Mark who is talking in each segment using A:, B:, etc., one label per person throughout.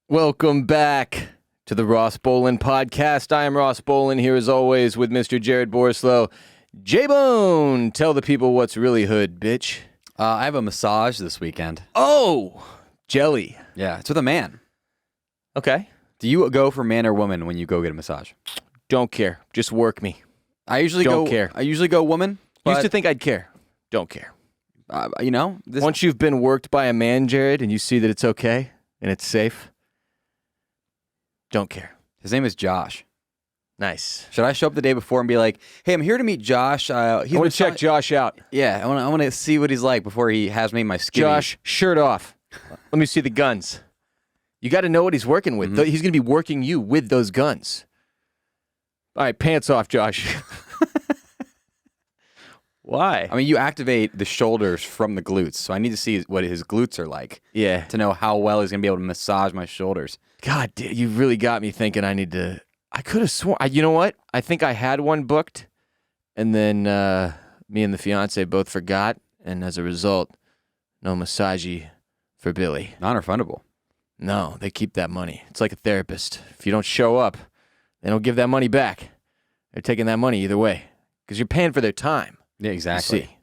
A: Welcome back to the Ross Bolen podcast. I am Ross Bolen, here as always with Mr. Jared Borislow. J-Bone, tell the people what's really hood, bitch.
B: I have a massage this weekend.
A: Oh, jelly.
B: Yeah, it's with a man.
A: Okay.
B: Do you go for man or woman when you go get a massage?
A: Don't care. Just work me.
B: I usually
A: Don't care.
B: I usually go woman.
A: Used to think I'd care. Don't care.
B: Once
A: Once you've been worked by a man, Jared, and you see that it's okay and it's safe, don't care.
B: his name is Josh.
A: Nice.
B: Should I show up the day before and be like, "Hey, I'm here to meet Josh.
A: I want to check Josh out.
B: Yeah, I want to see what he's like before he has me in my skivvy.
A: Josh, shirt off. Let me see the guns. You got to know what he's working with. He's going to be working you with those guns. All right, pants off, Josh. Why?
B: I mean, you activate the shoulders from the glutes, so I need to see what his glutes are like.
A: Yeah.
B: To know how well he's gonna be able to massage my shoulders.
A: God, you really got me thinking I need to. I could have sworn. You know what? I think I had one booked, and then me and the fiance both forgot, and as a result, no massagey for Billy.
B: Non-refundable.
A: No, they keep that money. It's like a therapist. If you don't show up, they don't give that money back. They're taking that money either way because you're paying for their time.
B: Yeah, exactly.
A: You see,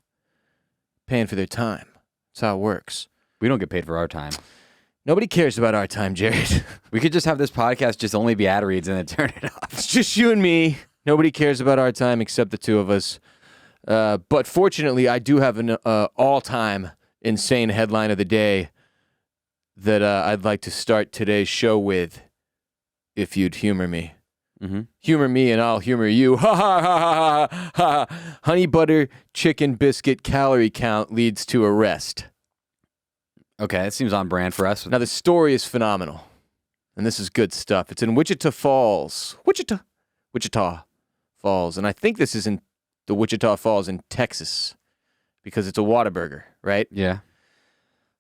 A: paying for their time. That's how it works.
B: We don't get paid for our time.
A: Nobody cares about our time, Jared.
B: We could just have this podcast just only be ad reads and then turn it off.
A: It's just you and me. Nobody cares about our time except the two of us. But fortunately, I do have an all-time insane headline of the day that I'd like to start today's show with, if you'd humor me.
B: Mm-hmm.
A: Humor me and I'll humor you. Ha ha ha ha ha ha. Honey Butter Chicken Biscuit calorie count leads to arrest.
B: Okay, that seems on brand for us.
A: Now, the story is phenomenal, and this is good stuff. It's in Wichita Falls. Wichita Falls. And I think this is in the Wichita Falls in Texas because it's a Whataburger, right?
B: Yeah.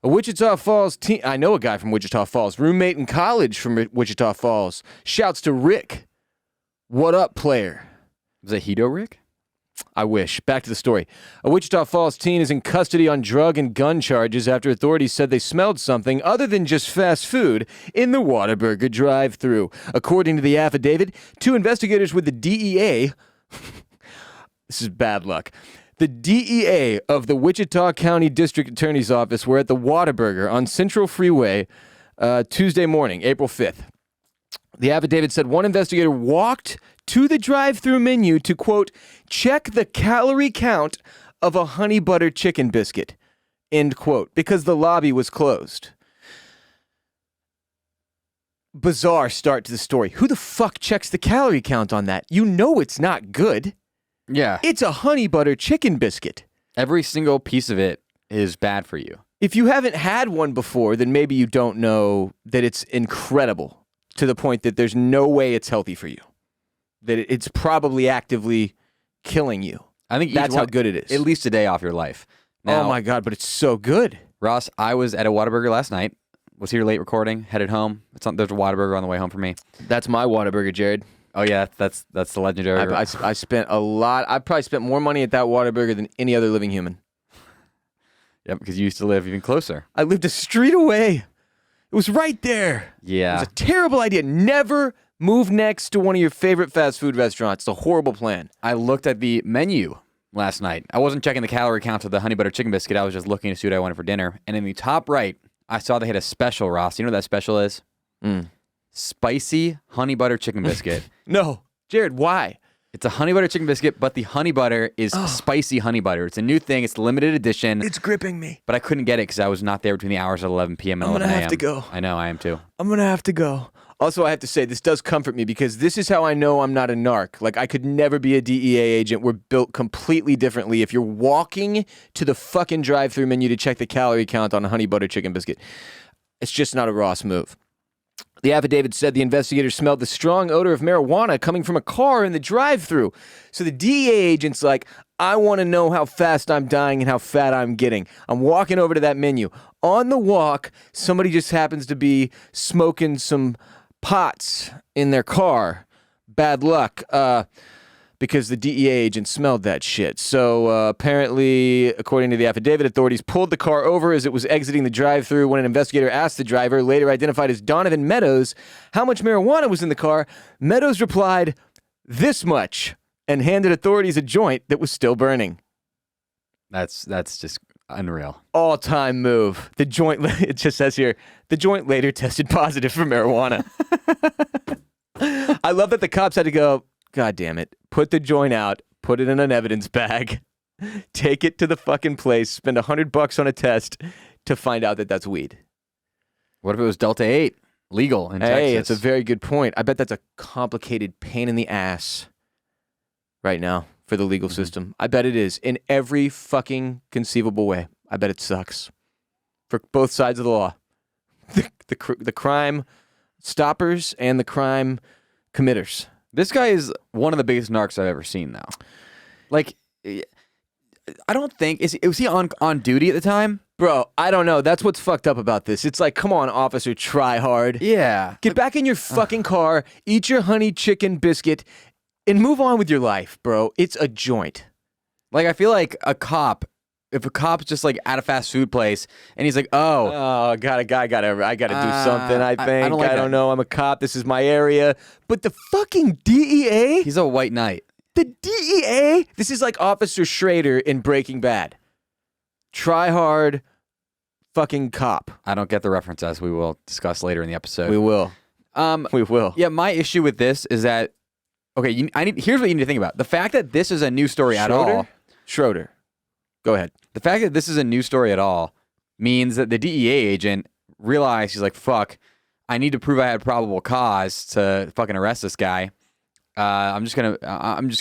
A: A Wichita Falls teen, I know a guy from Wichita Falls, roommate in college from Wichita Falls, shouts to Rick, "What up, player?"
B: Was it Hito Rick?
A: I wish. Back to the story. A Wichita Falls teen is in custody on drug and gun charges after authorities said they smelled something other than just fast food in the Whataburger drive-thru. According to the affidavit, two investigators with the DEA, this is bad luck, the DEA of the Wichita County District Attorney's Office were at the Whataburger on Central Freeway Tuesday morning, April 5th. The affidavit said one investigator walked to the drive-thru menu to, quote, check the calorie count of a honey butter chicken biscuit, end quote, because the lobby was closed. Bizarre start to the story. Who the fuck checks the calorie count on that? You know it's not good.
B: Yeah.
A: It's a honey butter chicken biscuit.
B: Every single piece of it is bad for you.
A: If you haven't had one before, then maybe you don't know that it's incredible to the point that there's no way it's healthy for you. That it's probably actively killing you.
B: I think
A: that's how good it is.
B: At least a day off your life. Now,
A: oh my God, but it's so good.
B: Ross, I was at a Whataburger last night. Was here late recording, headed home. There's a Whataburger on the way home for me.
A: That's my Whataburger, Jared.
B: Oh yeah, that's the legendary.
A: I spent a lot. I probably spent more money at that Whataburger than any other living human.
B: Yep, because you used to live even closer.
A: I lived a street away. It was right there.
B: Yeah.
A: It was a terrible idea. Never move next to one of your favorite fast food restaurants. It's a horrible plan.
B: I looked at the menu last night. I wasn't checking the calorie count of the honey butter chicken biscuit. I was just looking to see what I wanted for dinner. And in the top right, I saw they had a special, Ross. You know what that special is? Spicy honey butter chicken biscuit.
A: No. Jared, why?
B: It's a honey butter chicken biscuit, but the honey butter is spicy honey butter. It's a new thing. It's the limited edition.
A: It's gripping me.
B: But I couldn't get it because I was not there between the hours of 11 p.m. and 11 a.m.
A: I'm going to have to go.
B: I know, I am too.
A: I'm going to have to go. Also, I have to say, this does comfort me because this is how I know I'm not a narc. Like, I could never be a DEA agent. We're built completely differently. If you're walking to the fucking drive-thru menu to check the calorie count on a honey butter chicken biscuit, it's just not a Ross move. The affidavit said the investigators smelled the strong odor of marijuana coming from a car in the drive-thru. So the DEA agent's like, I want to know how fast I'm dying and how fat I'm getting. I'm walking over to that menu. On the walk, somebody just happens to be smoking some pots in their car. Bad luck. because the DEA agent smelled that shit. So apparently, according to the affidavit, authorities pulled the car over as it was exiting the drive-thru. When an investigator asked the driver, later identified as Donovan Meadows, how much marijuana was in the car, Meadows replied, "This much," and handed authorities a joint that was still burning.
B: That's just unreal.
A: All-time move. The joint, it just says here, the joint later tested positive for marijuana. I love that the cops had to go, God damn it, put the joint out, put it in an evidence bag, take it to the fucking place, spend $100 on a test to find out that that's weed.
B: What if it was Delta 8? Legal in Texas.
A: Hey, it's a very good point. I bet that's a complicated pain in the ass right now for the legal system. I bet it is in every fucking conceivable way. I bet it sucks for both sides of the law. The crime stoppers and the crime committers.
B: This guy is one of the biggest narcs I've ever seen, though. Like, I don't think... Was he on duty at the time?
A: Bro, I don't know. That's what's fucked up about this. It's like, come on, officer, try hard.
B: Yeah.
A: Get back in your fucking car, eat your honey chicken biscuit, and move on with your life, bro. It's a joint.
B: Like, I feel like a cop... If a cop's just like at a fast food place and he's like, oh,
A: I gotta do something. I think I don't know. I'm a cop. This is my area. But the fucking DEA.
B: He's a white knight.
A: The DEA. This is like Officer Schrader in Breaking Bad. Try hard, fucking cop.
B: I don't get the reference, as we will discuss later in the episode.
A: We will. We will.
B: Yeah, my issue with this is that here's what you need to think about: the fact that this is a news story at all.
A: Schroeder. Go ahead.
B: The fact that this is a news story at all means that the DEA agent realized, he's like, fuck, I need to prove I had probable cause to fucking arrest this guy. I'm just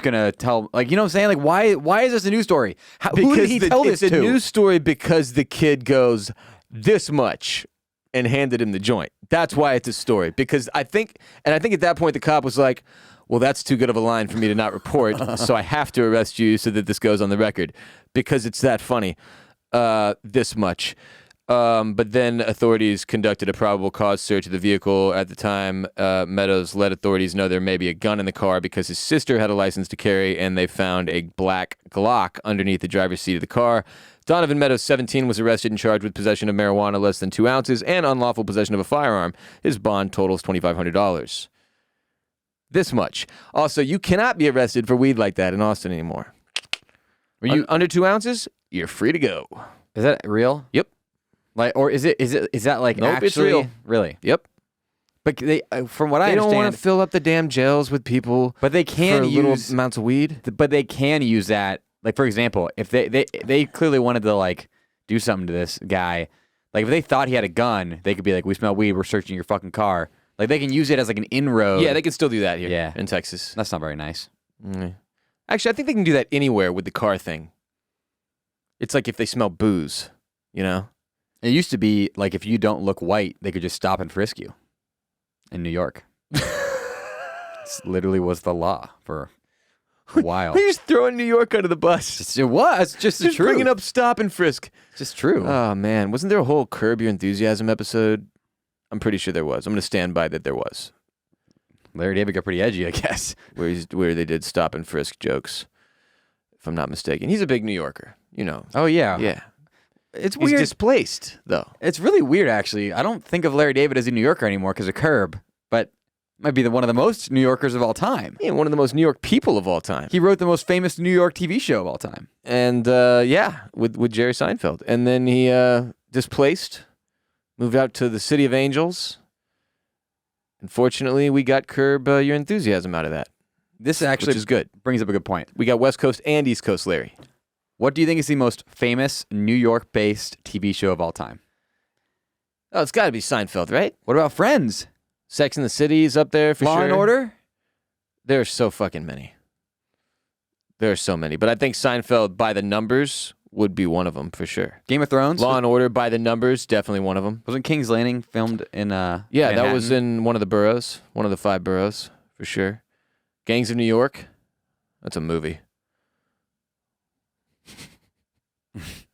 B: gonna tell, like, you know what I'm saying? Like, why is this a news story? Who did he tell this to?
A: It's a news story because the kid goes this much and handed him the joint. That's why it's a story. Because I think at that point the cop was like, well, that's too good of a line for me to not report, so I have to arrest you so that this goes on the record because it's that funny. This much. But then authorities conducted a probable cause search of the vehicle. At the time, Meadows let authorities know there may be a gun in the car because his sister had a license to carry, and they found a black Glock underneath the driver's seat of the car. Donovan Meadows, 17, was arrested and charged with possession of marijuana less than 2 ounces and unlawful possession of a firearm. His bond totals $2,500. This much. Also, you cannot be arrested for weed like that in Austin anymore. Under 2 ounces, you're free to go.
B: Is that real?
A: Yep.
B: Like, or is that like
A: nope,
B: actually
A: it's real?
B: Really?
A: Yep.
B: But they, from what I understand,
A: don't want to fill up the damn jails with people.
B: But they can
A: for
B: use
A: little amounts of weed.
B: But they can use that. Like, for example, if they clearly wanted to like do something to this guy, like if they thought he had a gun, they could be like, "We smell weed. We're searching your fucking car." Like, they can use it as like an inroad.
A: Yeah, they can still do that here in Texas.
B: That's not very nice.
A: Mm. Actually, I think they can do that anywhere with the car thing. It's like if they smell booze, you know?
B: It used to be like if you don't look white, they could just stop and frisk you in New York. This literally was the law for a while.
A: They're just throwing New York under the bus.
B: It was just the truth.
A: Bringing up stop and frisk.
B: It's just true.
A: Oh, man. Wasn't there a whole Curb Your Enthusiasm episode? I'm pretty sure there was. I'm going to stand by that there was.
B: Larry David got pretty edgy, I guess.
A: Where they did stop and frisk jokes, if I'm not mistaken. He's a big New Yorker, you know.
B: Oh, yeah.
A: Yeah.
B: It's weird.
A: He's displaced, though.
B: It's really weird, actually. I don't think of Larry David as a New Yorker anymore because of Curb, but might be one of the most New Yorkers of all time.
A: Yeah, one of the most New York people of all time.
B: He wrote the most famous New York TV show of all time.
A: And, with Jerry Seinfeld. And then he displaced, moved out to the City of Angels. Unfortunately, we got Curb Your Enthusiasm out of that.
B: This actually
A: which is good.
B: Brings up a good point.
A: We got West Coast and East Coast Larry.
B: What do you think is the most famous New York-based TV show of all time?
A: Oh, it's got to be Seinfeld, right?
B: What about Friends?
A: Sex and the City is up there for sure.
B: Law and Order?
A: There are so fucking many. There are so many. But I think Seinfeld, by the numbers, would be one of them for sure.
B: Game of Thrones?
A: Law and Order, by the numbers, definitely one of them.
B: Wasn't King's Landing filmed in
A: Yeah,
B: Manhattan?
A: that was in one of the boroughs. One of the 5 boroughs, for sure. Gangs of New York? That's a movie.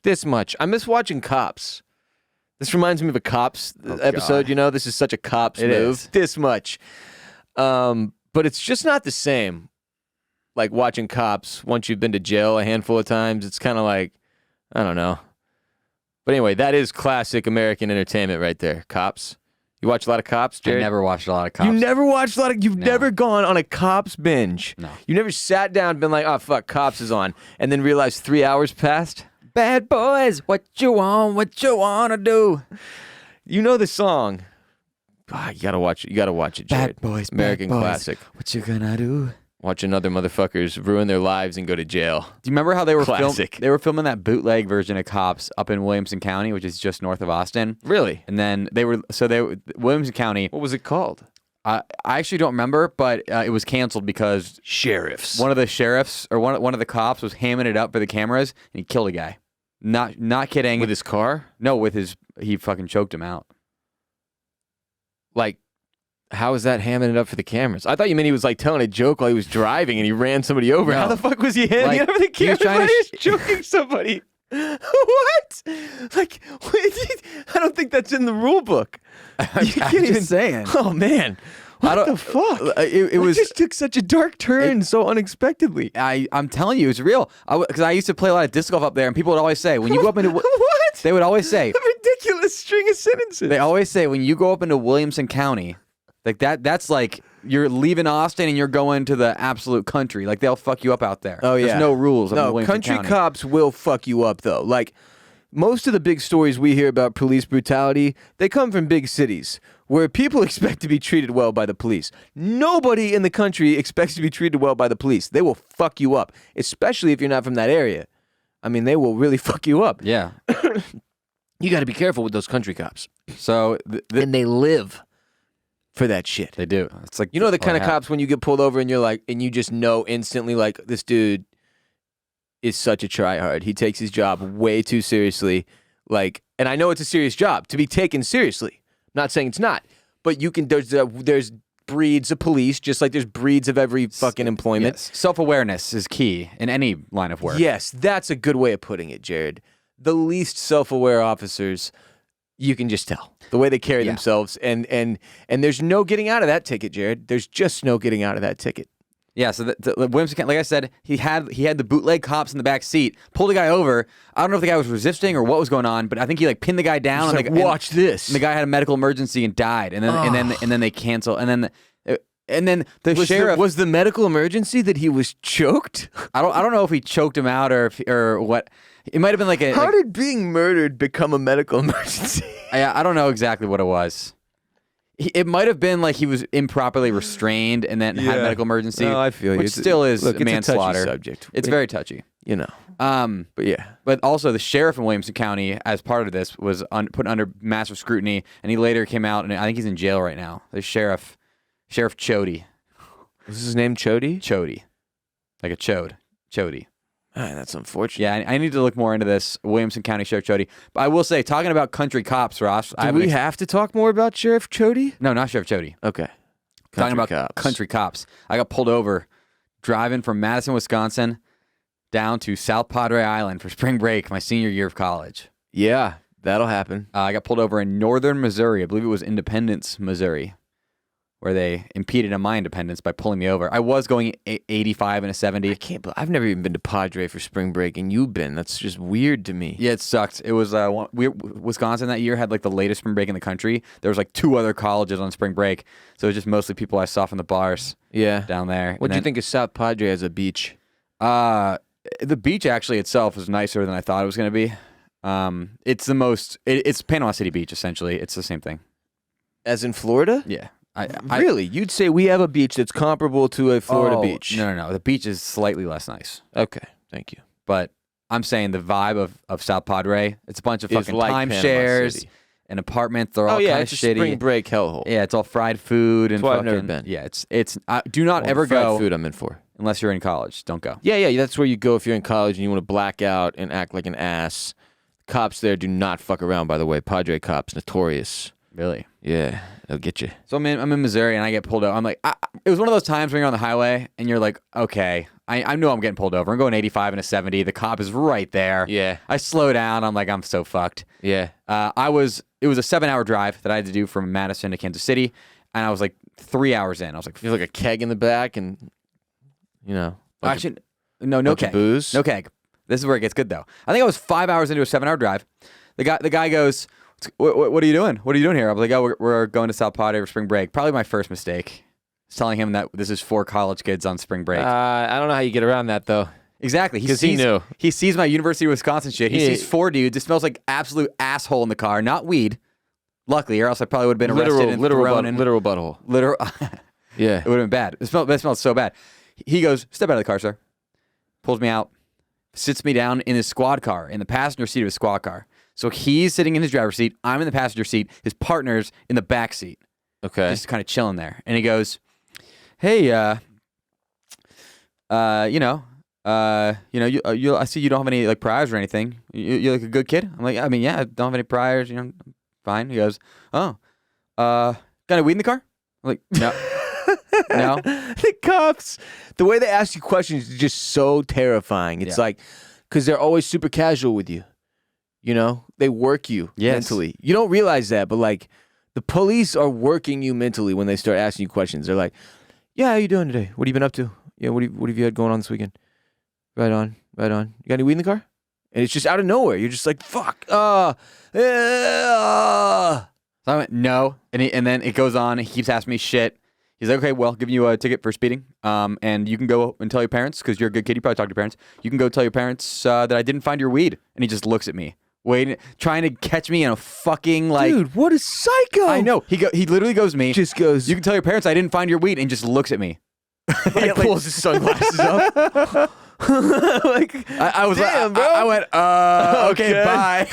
A: This much. I miss watching Cops. This reminds me of a Cops episode,
B: God.
A: you know? This is such a Cops move.
B: Is.
A: This much. But it's just not the same like watching Cops once you've been to jail a handful of times. It's kind of like, I don't know. But anyway, that is classic American entertainment right there. Cops. You watch a lot of Cops, Jared?
B: I never watched a lot of Cops.
A: You never watched a lot of... You've
B: No.
A: never gone on a Cops binge?
B: No.
A: You never sat down and been like, oh, fuck, Cops is on, and then realized 3 hours passed?
B: Bad boys, what you wanna do?
A: You know the song. Ah, you gotta watch it. You gotta watch it, Jared.
B: Bad boys,
A: American
B: bad boys.
A: classic.
B: What you gonna do?
A: Watching other motherfuckers ruin their lives and go to jail.
B: Do you remember how they were
A: Classic.
B: they were filming that bootleg version of Cops up in Williamson County, which is just north of Austin?
A: Really?
B: And then Williamson County.
A: What was it called?
B: I actually don't remember, but it was canceled because
A: Sheriffs.
B: one of the sheriffs or one of the cops was hamming it up for the cameras and he killed a guy. Not kidding.
A: With his car?
B: No, he fucking choked him out.
A: Like, how is that hamming it up for the cameras? I thought you meant he was like telling a joke while he was driving and he ran somebody over.
B: No.
A: How the fuck was he hamming
B: Like,
A: it up for the
B: he was
A: cameras
B: trying
A: while
B: to
A: he was joking somebody? What? Like, I don't think that's in the rule book. You can't even
B: saying.
A: Oh man, what the fuck?
B: It was
A: just took such a dark turn so unexpectedly.
B: I'm telling you, it's real. Because I used to play a lot of disc golf up there, and people would always say when you go up into
A: What?
B: they would always say
A: A ridiculous string of sentences.
B: they always say when you go up into Williamson County, like that's like you're leaving Austin and you're going to the absolute country. Like they'll fuck you up out there.
A: Oh yeah,
B: There's no rules. Up in
A: No,
B: Williamson
A: country
B: County.
A: cops will fuck you up though. Like most of the big stories we hear about police brutality, they come from big cities where people expect to be treated well by the police. Nobody in the country expects to be treated well by the police. They will fuck you up, especially if you're not from that area. I mean, they will really fuck you up.
B: Yeah.
A: You got to be careful with those country cops.
B: So
A: And they live for that shit.
B: they do. It's like
A: You know the kind of
B: I have-
A: cops when you get pulled over and you're like, and you just know instantly, like, this dude is such a tryhard. He takes his job way too seriously. Like, and I know it's a serious job to be taken seriously. I'm not saying it's not, but you can. There's breeds of police, just like there's breeds of every fucking employment.
B: Yes. Self-awareness is key in any line of work.
A: Yes, that's a good way of putting it, Jared. The least self-aware officers, you can just tell the way they carry
B: Yeah.
A: themselves, and there's no getting out of that ticket, Jared. There's just no getting out of that ticket.
B: Yeah, so the Williamson, like I said, he had the bootleg cops in the back seat, pulled the guy over. I don't know if the guy was resisting or what was going on, but I think he like pinned the guy down.
A: He's
B: and
A: like,
B: the,
A: watch this.
B: And the guy had a medical emergency and died, and then they cancel, and then the sheriff
A: was the medical emergency that he was choked.
B: I don't know if he choked him out or what. It might have been like a.
A: How
B: like,
A: did being murdered become a medical emergency?
B: I don't know exactly what it was. It might have been like he was improperly restrained and then had a medical emergency.
A: No, I feel you.
B: Which still is
A: look,
B: manslaughter.
A: It's a touchy subject.
B: It's very touchy.
A: You know. But yeah.
B: But also the sheriff in Williamson County, as part of this, was put under massive scrutiny, and he later came out, and I think he's in jail right now. The Sheriff Chody.
A: Was his name Chody?
B: Like a chode. Chody.
A: Ah, that's unfortunate.
B: Yeah, I need to look more into this Williamson County Sheriff Chody. But I will say, talking about country cops, Ross.
A: Do we have to talk more about Sheriff Chody?
B: No, not Sheriff Chody.
A: Okay.
B: Talking about country cops. I got pulled over driving from Madison, Wisconsin down to South Padre Island for spring break, my senior year of college.
A: Yeah, that'll happen.
B: I got pulled over in northern Missouri. I believe it was Independence, Missouri, where they impeded on my independence by pulling me over. I was going 85 and a 70.
A: I can't believe I've never even been to Padre for spring break, and you've been. That's just weird to me.
B: Yeah, it sucked. It was Wisconsin that year had like the latest spring break in the country. There was like 2 other colleges on spring break, so it was just mostly people I saw from the bars.
A: Yeah.
B: Down there.
A: What do you think of South Padre as a beach?
B: The beach actually itself was nicer than I thought it was going to be. It's the most. It's Panama City Beach essentially. It's the same thing.
A: As in Florida?
B: Yeah.
A: Really? You'd say we have a beach that's comparable to a Florida beach?
B: No. The beach is slightly less nice.
A: Okay, thank you.
B: But I'm saying the vibe of South Padre, it's a bunch of fucking
A: like Panama
B: timeshares
A: City.
B: and apartments. They're all kind of
A: it's
B: shitty.
A: a spring break hellhole.
B: Yeah, it's all fried food and
A: That's why
B: fucking.
A: I've never been.
B: Yeah, it's. Do not
A: Well,
B: ever
A: fried
B: go
A: food I'm in for.
B: unless you're in college. Don't go.
A: Yeah, that's where you go if you're in college and you want to black out and act like an ass. Cops there do not fuck around, by the way. Padre cops, notorious.
B: Really?
A: Yeah, they'll get you.
B: So I'm in Missouri and I get pulled over. I'm like, it was one of those times when you're on the highway and you're like, okay, I know I'm getting pulled over. I'm going 85 and a 70. The cop is right there.
A: Yeah.
B: I slow down. I'm like, I'm so fucked.
A: Yeah.
B: It was a 7-hour drive that I had to do from Madison to Kansas City, and I was like 3 hours in. I was like,
A: You have like a keg in the back and, you know.
B: Actually, no
A: bunch of
B: keg.
A: booze?
B: No keg. This is where it gets good though. I think I was 5 hours into a 7-hour drive. The guy goes, what are you doing? What are you doing here? I'm like, oh, we're going to South Padre for spring break. Probably my first mistake. I was telling him that this is for college kids on spring break.
A: I don't know how you get around that though.
B: Exactly.
A: Because he knew.
B: He sees my University of Wisconsin shit. He sees 4 dudes. It smells like absolute asshole in the car, not weed. Luckily, or else I probably would have been arrested and thrown in.
A: Literal butthole.
B: Literal.
A: Yeah.
B: It would have been bad. It smelled so bad. He goes, step out of the car, sir. Pulls me out. Sits me down in his squad car, in the passenger seat of his squad car. So he's sitting in his driver's seat. I'm in the passenger seat. His partner's in the back seat.
A: Okay.
B: Just kind of chilling there. And he goes, hey, I see you don't have any like priors or anything. You're like a good kid. I'm like, I mean, yeah, I don't have any priors. Fine. He goes, oh, got any weed in the car? I'm like, no. No.
A: The cops, the way they ask you questions is just so terrifying. It's like, because they're always super casual with you. They work you mentally. You don't realize that, but like the police are working you mentally when they start asking you questions. They're like, yeah, how you doing today? What have you been up to? Yeah, what have you had going on this weekend? Right on. You got any weed in the car? And it's just out of nowhere. You're just like, fuck.
B: So I went, no. And then it goes on. He keeps asking me shit. He's like, okay, well, giving you a ticket for speeding. And you can go and tell your parents, because you're a good kid. You probably talk to your parents. You can go tell your parents that I didn't find your weed. And he just looks at me, waiting, trying to catch me in a fucking like.
A: Dude, what a psycho.
B: I know. He literally goes to me.
A: Just goes.
B: You can tell your parents I didn't find your weed, and just looks at me.
A: Like pulls his sunglasses up. Like
B: I was
A: damn,
B: like,
A: bro.
B: I went, okay, bye.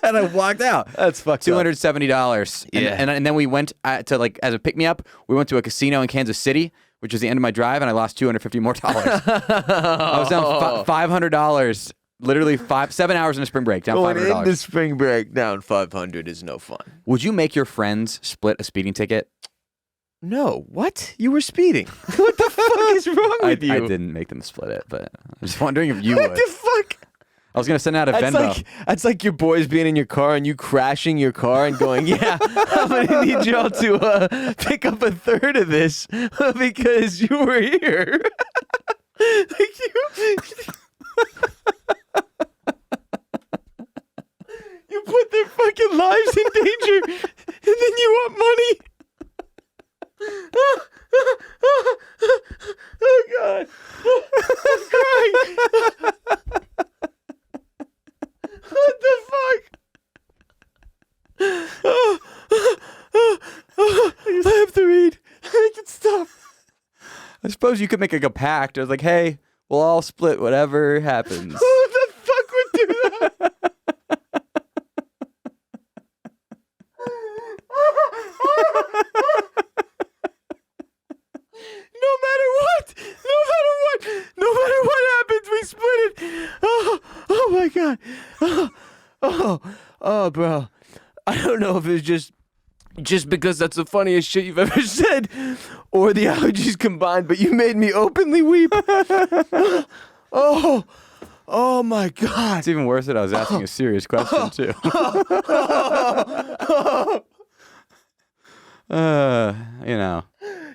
B: And I walked out.
A: That's fucked up.
B: $270.
A: Yeah.
B: And then we went to like, as a pick me up, we went to a casino in Kansas City, which was the end of my drive, and I lost $250 more. I was down $500. Literally 7 hours in a spring break, down $500.
A: Going into spring break, down $500 is no fun.
B: Would you make your friends split a speeding ticket?
A: No. What? You were speeding. What the fuck is wrong with you?
B: I didn't make them split it, but I'm just wondering if you would.
A: What the fuck?
B: I was going to send out a Venmo.
A: That's like your boys being in your car and you crashing your car and going, yeah, I'm going to need y'all to pick up a third of this because you were here. Like you put their fucking lives in danger and then you want money. Oh God! I'm crying. What the fuck? I have to read. I can stop.
B: I suppose you could make like a pact. I was like, hey, we'll all split whatever happens.
A: Who the fuck would do that? No matter what happens, we split it. Oh my God. Oh, bro. I don't know if it's just because that's the funniest shit you've ever said, or the allergies combined, but you made me openly weep. Oh my God.
B: It's even worse that I was asking a serious question too.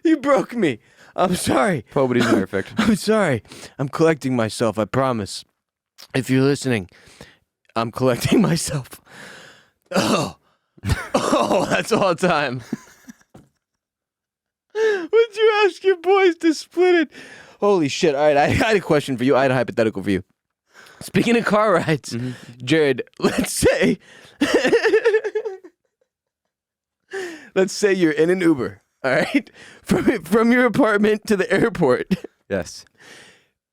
A: You broke me. I'm sorry.
B: Nobody's perfect.
A: I'm sorry. I'm collecting myself, I promise. If you're listening, I'm collecting myself. Oh, that's all time. Would you ask your boys to split it? Holy shit. All right, I had a question for you. I had a hypothetical for you. Speaking of car rides, Jared, let's say you're in an Uber. All right, from your apartment to the airport.
B: Yes.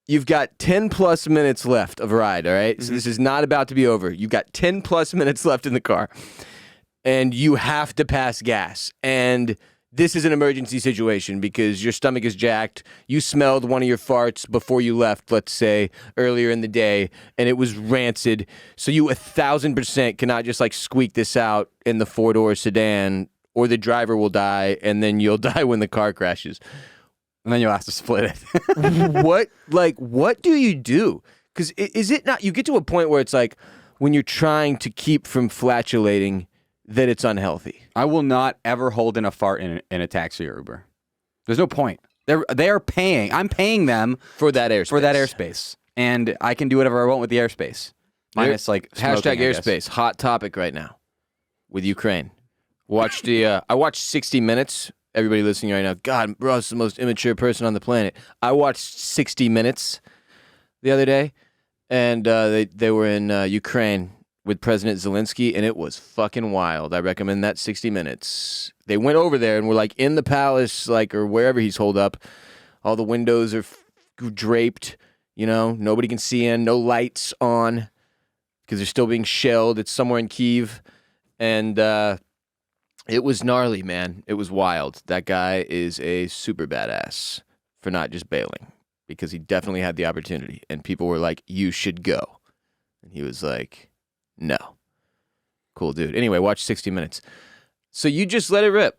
A: You've got 10 plus minutes left of ride, all right? So this is not about to be over. You've got 10 plus minutes left in the car. And you have to pass gas. And this is an emergency situation because your stomach is jacked. You smelled one of your farts before you left, let's say, earlier in the day, and it was rancid. So you 1,000% cannot just like squeak this out in the 4-door sedan, or the driver will die, and then you'll die when the car crashes.
B: And then you'll have to split it.
A: What do you do? Because is it not, you get to a point where it's like, when you're trying to keep from flatulating, that it's unhealthy.
B: I will not ever hold in a fart in a taxi or Uber. There's no point. They are paying. I'm paying them
A: for that airspace.
B: And I can do whatever I want with the airspace. Minus like smoking,
A: hashtag airspace. Hot topic right now with Ukraine. I watched 60 Minutes. Everybody listening right now, God, Ross is the most immature person on the planet. I watched 60 Minutes the other day, and they were in Ukraine with President Zelensky, and it was fucking wild. I recommend that 60 Minutes. They went over there and were like in the palace, like, or wherever he's holed up. All the windows are draped, you know, nobody can see in, no lights on because they're still being shelled. It's somewhere in Kyiv, and it was gnarly, man. It was wild. That guy is a super badass for not just bailing, because he definitely had the opportunity. And people were like, you should go. And he was like, no. Cool dude. Anyway, watch 60 Minutes. So you just let it rip.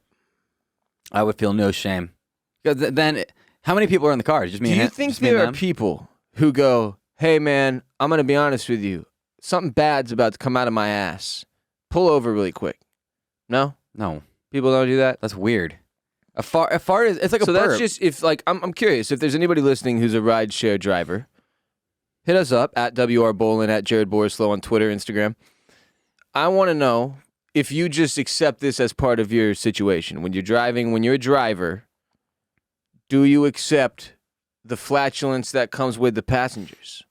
B: I would feel no shame. Then, how many people are in the car? Just me and him?
A: Do you think there are people who go, hey, man, I'm going to be honest with you. Something bad's about to come out of my ass. Pull over really quick. No?
B: No.
A: People don't do that?
B: That's weird. A fart is, it's like a burp.
A: So that's just, if like, I'm curious, if there's anybody listening who's a rideshare driver, hit us up at WR Bolen, at Jared Borislow on Twitter, Instagram. I want to know if you just accept this as part of your situation. When you're driving, when you're a driver, do you accept the flatulence that comes with the passengers?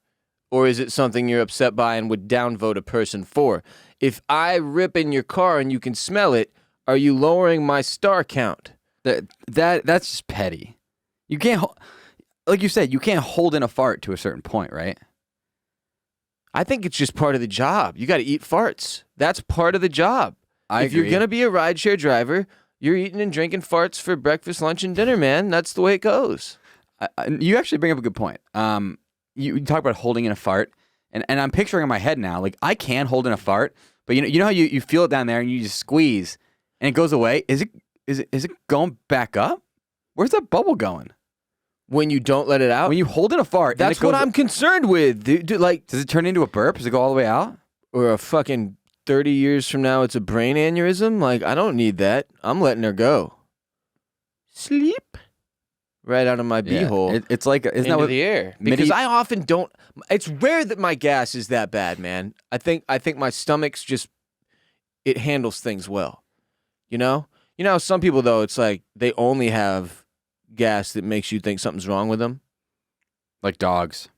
A: Or is it something you're upset by and would downvote a person for? If I rip in your car and you can smell it, are you lowering my star count?
B: That's just petty. You can't, like you said, you can't hold in a fart to a certain point, right?
A: I think it's just part of the job. You got to eat farts. That's part of the job.
B: If
A: you're going to be a rideshare driver, you're eating and drinking farts for breakfast, lunch, and dinner, man. That's the way it goes.
B: You actually bring up a good point. You talk about holding in a fart, and I'm picturing in my head now, like, I can hold in a fart, but you know how you feel it down there and you just squeeze and it goes away? Is it going back up? Where's that bubble going?
A: When you don't let it out?
B: When you hold in a fart,
A: that's what I'm concerned with. Dude, like,
B: does it turn into a burp? Does it go all the way out?
A: Or a fucking 30 years from now, it's a brain aneurysm? Like, I don't need that. I'm letting her go. Sleep. Right out of my beehole.
B: It's like, isn't that what
A: the air? Because I often don't. It's rare that my gas is that bad, man. I think my stomach's just, it handles things well. You know? You know, some people, though, it's like they only have gas that makes you think something's wrong with them.
B: Like dogs.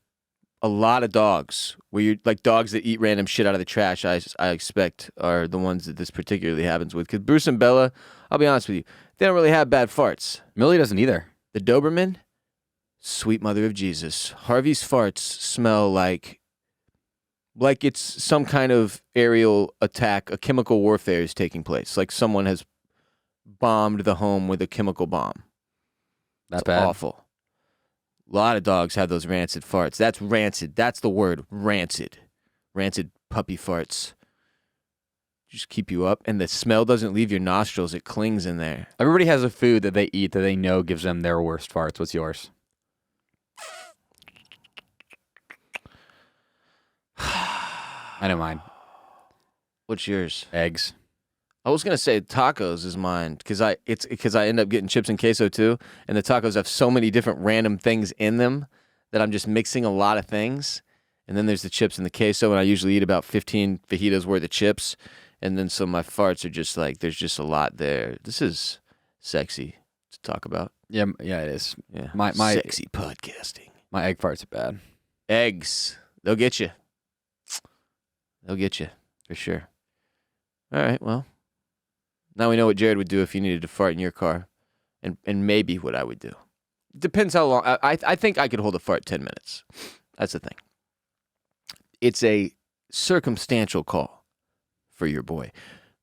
A: A lot of dogs, where you're like dogs that eat random shit out of the trash, I expect are the ones that this particularly happens with. Because Bruce and Bella, I'll be honest with you, they don't really have bad farts.
B: Millie doesn't either.
A: The Doberman, sweet mother of Jesus. Harvey's farts smell like it's some kind of aerial attack, a chemical warfare is taking place. Like someone has bombed the home with a chemical bomb.
B: That's
A: It's
B: bad.
A: awful. A lot of dogs have those rancid farts. That's rancid. That's the word, rancid. Rancid puppy farts. Just keep you up. And the smell doesn't leave your nostrils. It clings in there.
B: Everybody has a food that they eat that they know gives them their worst farts. What's yours? I know mine.
A: What's yours?
B: Eggs.
A: I was gonna say tacos is mine because I end up getting chips and queso too, and the tacos have so many different random things in them that I'm just mixing a lot of things. And then there's the chips and the queso, and I usually eat about 15 fajitas worth of chips, and then so my farts are just like there's just a lot there. This is sexy to talk about.
B: Yeah, it is.
A: Yeah,
B: My
A: sexy podcasting.
B: My egg farts are bad.
A: Eggs, they'll get you. They'll get you for sure. All right, well. Now we know what Jared would do if he needed to fart in your car, and maybe what I would do. Depends how long. I think I could hold a fart 10 minutes. That's the thing. It's a circumstantial call for your boy,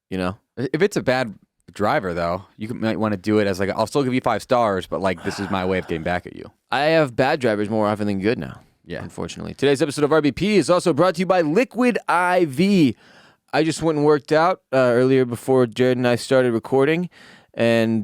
A: you know?
B: If it's a bad driver, though, you might want to do it as like, I'll still give you 5 stars, but like, this is my way of getting back at you.
A: I have bad drivers more often than good now.
B: Yeah.
A: Unfortunately. Today's episode of RBP is also brought to you by Liquid IV. I just went and worked out earlier before Jared and I started recording, and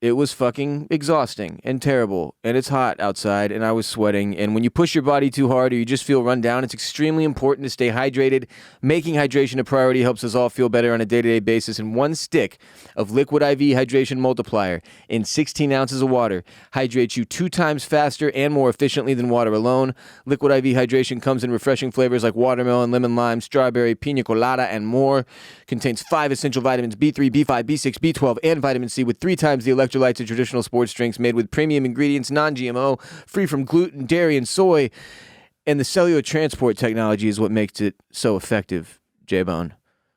A: it was fucking exhausting and terrible, and it's hot outside, and I was sweating, and when you push your body too hard or you just feel run down, it's extremely important to stay hydrated. Making hydration a priority helps us all feel better on a day-to-day basis, and one stick of Liquid IV Hydration Multiplier in 16 ounces of water hydrates you 2 times faster and more efficiently than water alone. Liquid IV Hydration comes in refreshing flavors like watermelon, lemon, lime, strawberry, pina colada, and more. Contains 5 essential vitamins, B3, B5, B6, B12, and vitamin C with 3 times the electrolytes of traditional sports drinks, made with premium ingredients, non-GMO, free from gluten, dairy, and soy. And the cellular transport technology is what makes it so effective, J-Bone.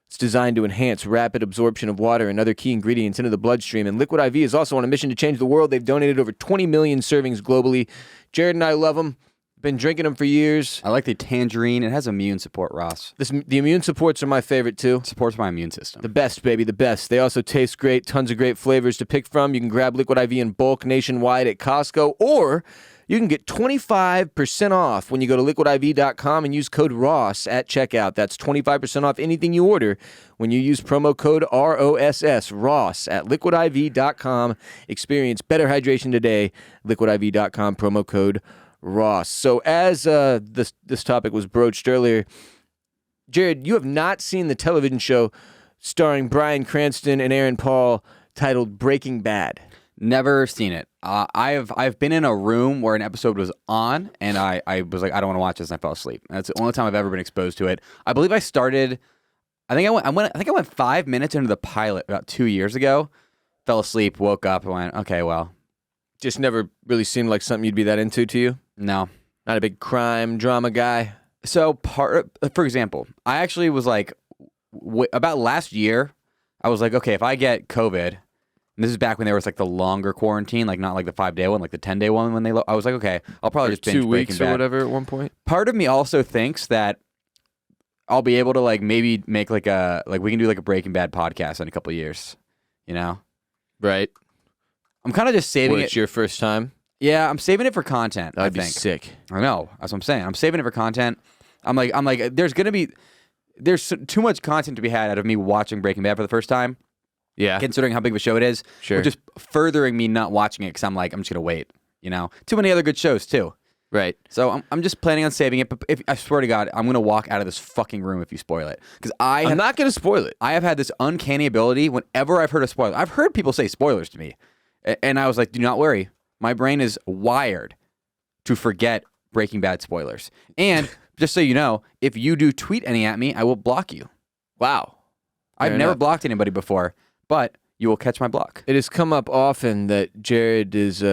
A: It's designed to enhance rapid absorption of water and other key ingredients into the bloodstream. And Liquid IV is also on a mission to change the world. They've donated over 20 million servings globally. Jared and I love them. Been drinking them for years.
B: I like the tangerine. It has immune support, Ross.
A: The immune supports are my favorite, too.
B: It supports my immune system.
A: The best, baby, the best. They also taste great. Tons of great flavors to pick from. You can grab Liquid IV in bulk nationwide at Costco, or you can get 25% off when you go to liquidiv.com and use code ROSS at checkout. That's 25% off anything you order when you use promo code ROSS, ROSS, at liquidiv.com. Experience better hydration today. Liquidiv.com, promo code Ross. So as this topic was broached earlier, Jared, you have not seen the television show starring Bryan Cranston and Aaron Paul titled Breaking Bad.
B: Never seen it. I've been in a room where an episode was on, and I was like, I don't want to watch this, and I fell asleep. That's the only time I've ever been exposed to it. I believe I started. I think I went 5 minutes into the pilot about 2 years ago. Fell asleep, woke up, and went, okay, well.
A: Just never really seemed like something you'd be that into to you?
B: No.
A: Not a big crime, drama guy?
B: So, for example, I actually was like, about last year, I was like, okay, if I get COVID, and this is back when there was like the longer quarantine, like not like the 5-day one, like the 10-day one when I was like, okay, I'll probably just binge
A: 2 weeks
B: Breaking
A: or
B: Bad.
A: whatever at one point.
B: Part of me also thinks that I'll be able to like maybe make we can do like a Breaking Bad podcast in a couple of years, you know?
A: Right.
B: I'm kind of just saving it.
A: It's your first time?
B: Yeah, I'm saving it for content.
A: That'd
B: I think.
A: be sick.
B: I know. That's what I'm saying. I'm saving it for content. I'm like, there's too much content to be had out of me watching Breaking Bad for the first time.
A: Yeah.
B: Considering how big of a show it is.
A: Sure.
B: Which is furthering me not watching it because I'm like, I'm just gonna wait. You know, too many other good shows too.
A: Right.
B: So I'm just planning on saving it. But I swear to God, I'm gonna walk out of this fucking room if you spoil it. Because I'm
A: not gonna spoil it.
B: I have had this uncanny ability. Whenever I've heard a spoiler, I've heard people say spoilers to me, and I was like, do not worry. My brain is wired to forget Breaking Bad spoilers. And just so you know, if you do tweet any at me, I will block you.
A: Wow.
B: I've never blocked anybody before, but you will catch my block.
A: It has come up often that Jared is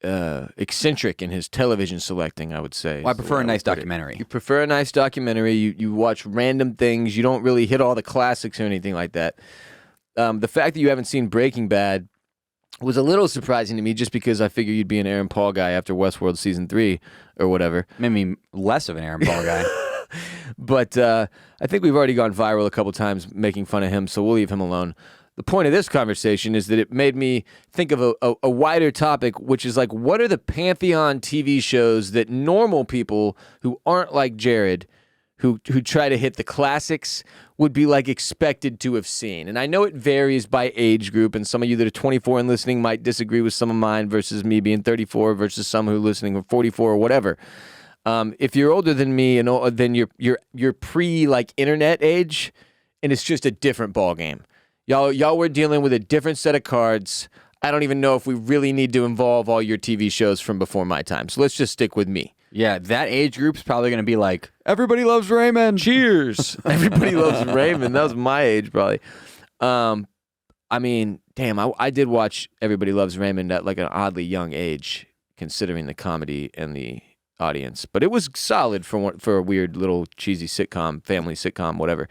A: eccentric in his television selecting, I would say.
B: Well, I prefer a nice documentary.
A: You prefer a nice documentary. You watch random things. You don't really hit all the classics or anything like that. The fact that you haven't seen Breaking Bad was a little surprising to me, just because I figured you'd be an Aaron Paul guy after Westworld season 3 or whatever.
B: Made me less of an Aaron Paul guy.
A: But I think we've already gone viral a couple times making fun of him, so we'll leave him alone. The point of this conversation is that it made me think of a wider topic, which is like, what are the pantheon TV shows that normal people who aren't like Jared, who try to hit the classics, would be like expected to have seen? And I know it varies by age group, and some of you that are 24 and listening might disagree with some of mine versus me being 34 versus some who are listening are 44 or whatever. If you're older than me and then you're pre like internet age, and it's just a different ball game. Y'all were dealing with a different set of cards. I don't even know if we really need to involve all your TV shows from before my time. So let's just stick with me.
B: Yeah, that age group's probably going to be like, everybody loves Raymond.
A: Cheers. Everybody loves Raymond. That was my age, probably. I mean, damn, I did watch Everybody Loves Raymond at like an oddly young age, considering the comedy and the audience. But it was solid for a weird little cheesy sitcom, family sitcom, whatever.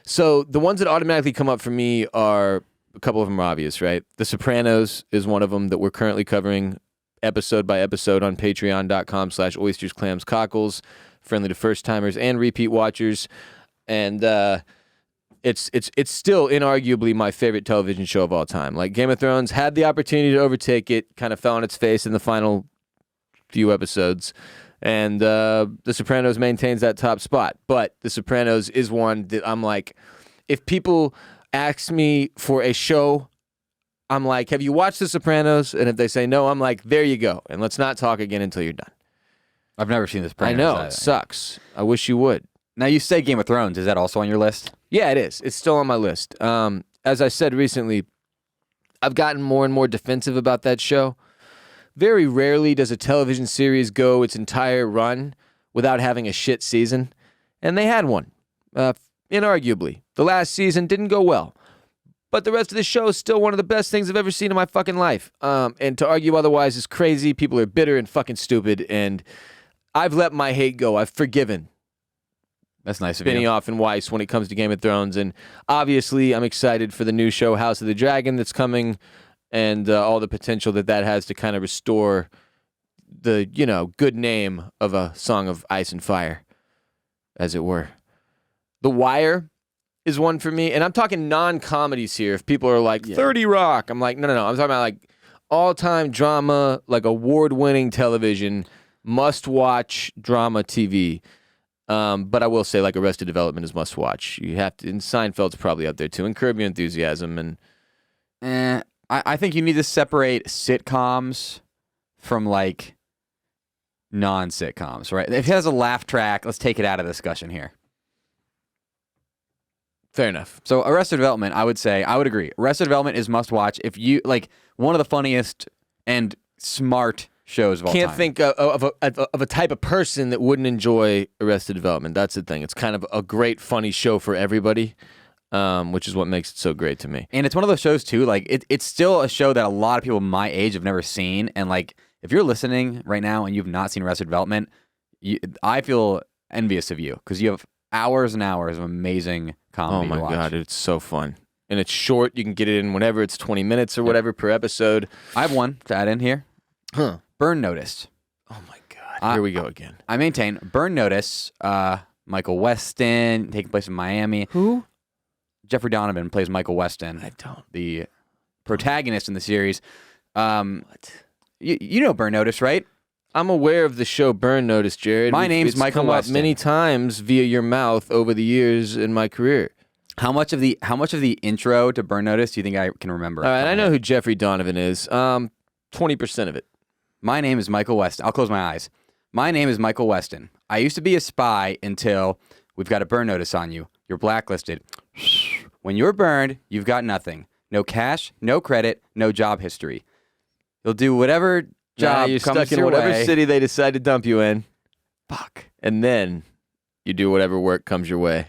A: So the ones that automatically come up for me are, a couple of them are obvious, right? The Sopranos is one of them that we're currently covering episode by episode on patreon.com/oysters, clams, cockles, friendly to first timers and repeat watchers. And it's still inarguably my favorite television show of all time. Like, Game of Thrones had the opportunity to overtake it, kind of fell on its face in the final few episodes. And The Sopranos maintains that top spot. But The Sopranos is one that I'm like, if people ask me for a show I'm like, have you watched The Sopranos? And if they say no, I'm like, there you go. And let's not talk again until you're done.
B: I've never seen this.
A: I know, it sucks. I wish you would.
B: Now, you say Game of Thrones. Is that also on your list?
A: Yeah, it is. It's still on my list. As I said recently, I've gotten more and more defensive about that show. Very rarely does a television series go its entire run without having a shit season. And they had one, inarguably. The last season didn't go well. But the rest of the show is still one of the best things I've ever seen in my fucking life. And to argue otherwise is crazy. People are bitter and fucking stupid. And I've let my hate go. I've forgiven.
B: That's nice of you.
A: Benioff and Weiss when it comes to Game of Thrones. And obviously, I'm excited for the new show, House of the Dragon, that's coming. And all the potential that has to kind of restore the, good name of a Song of Ice and Fire, as it were. The Wire is one for me. And I'm talking non-comedies here. If people are like, 30 Rock, I'm like, no. I'm talking about like all-time drama, like award-winning television, must-watch drama TV. But I will say, like, Arrested Development is must-watch. You have to, and Seinfeld's probably up there, too, and Curb Your Enthusiasm. And
B: I think you need to separate sitcoms from, like, non-sitcoms, right? If it has a laugh track, let's take it out of discussion here.
A: Fair enough.
B: So Arrested Development, I would agree. Arrested Development is must-watch. If you, like, one of the funniest and smart shows of all time.
A: Can't think of a type of person that wouldn't enjoy Arrested Development. That's the thing. It's kind of a great, funny show for everybody, which is what makes it so great to me.
B: And it's one of those shows, too, like, it's still a show that a lot of people my age have never seen. And, like, if you're listening right now and you've not seen Arrested Development, I feel envious of you because you have hours and hours of amazing comedy to watch.
A: Oh, my God. It's so fun. And it's short. You can get it in whenever. It's 20 minutes or whatever per episode.
B: I have one to add in here.
A: Huh.
B: Burn Notice.
A: Oh, my God. Here we go again.
B: I maintain Burn Notice, Michael Weston, taking place in Miami.
A: Who?
B: Jeffrey Donovan plays Michael Weston.
A: I don't.
B: The protagonist in the series.
A: What?
B: You know Burn Notice, right?
A: I'm aware of the show Burn Notice, Jared.
B: My name's
A: it's
B: Michael
A: come
B: Weston.
A: up many times via your mouth over the years in my career.
B: How much of the intro to Burn Notice do you think I can remember?
A: All right, I know who Jeffrey Donovan is. 20% of it.
B: My name is Michael Weston. I'll close my eyes. My name is Michael Weston. I used to be a spy until we've got a burn notice on you. You're blacklisted. When you're burned, you've got nothing. No cash, no credit, no job history. You'll do whatever job
A: you're
B: comes
A: stuck in
B: your
A: whatever
B: way.
A: city they decide to dump you in.
B: Fuck.
A: And then you do whatever work comes your way.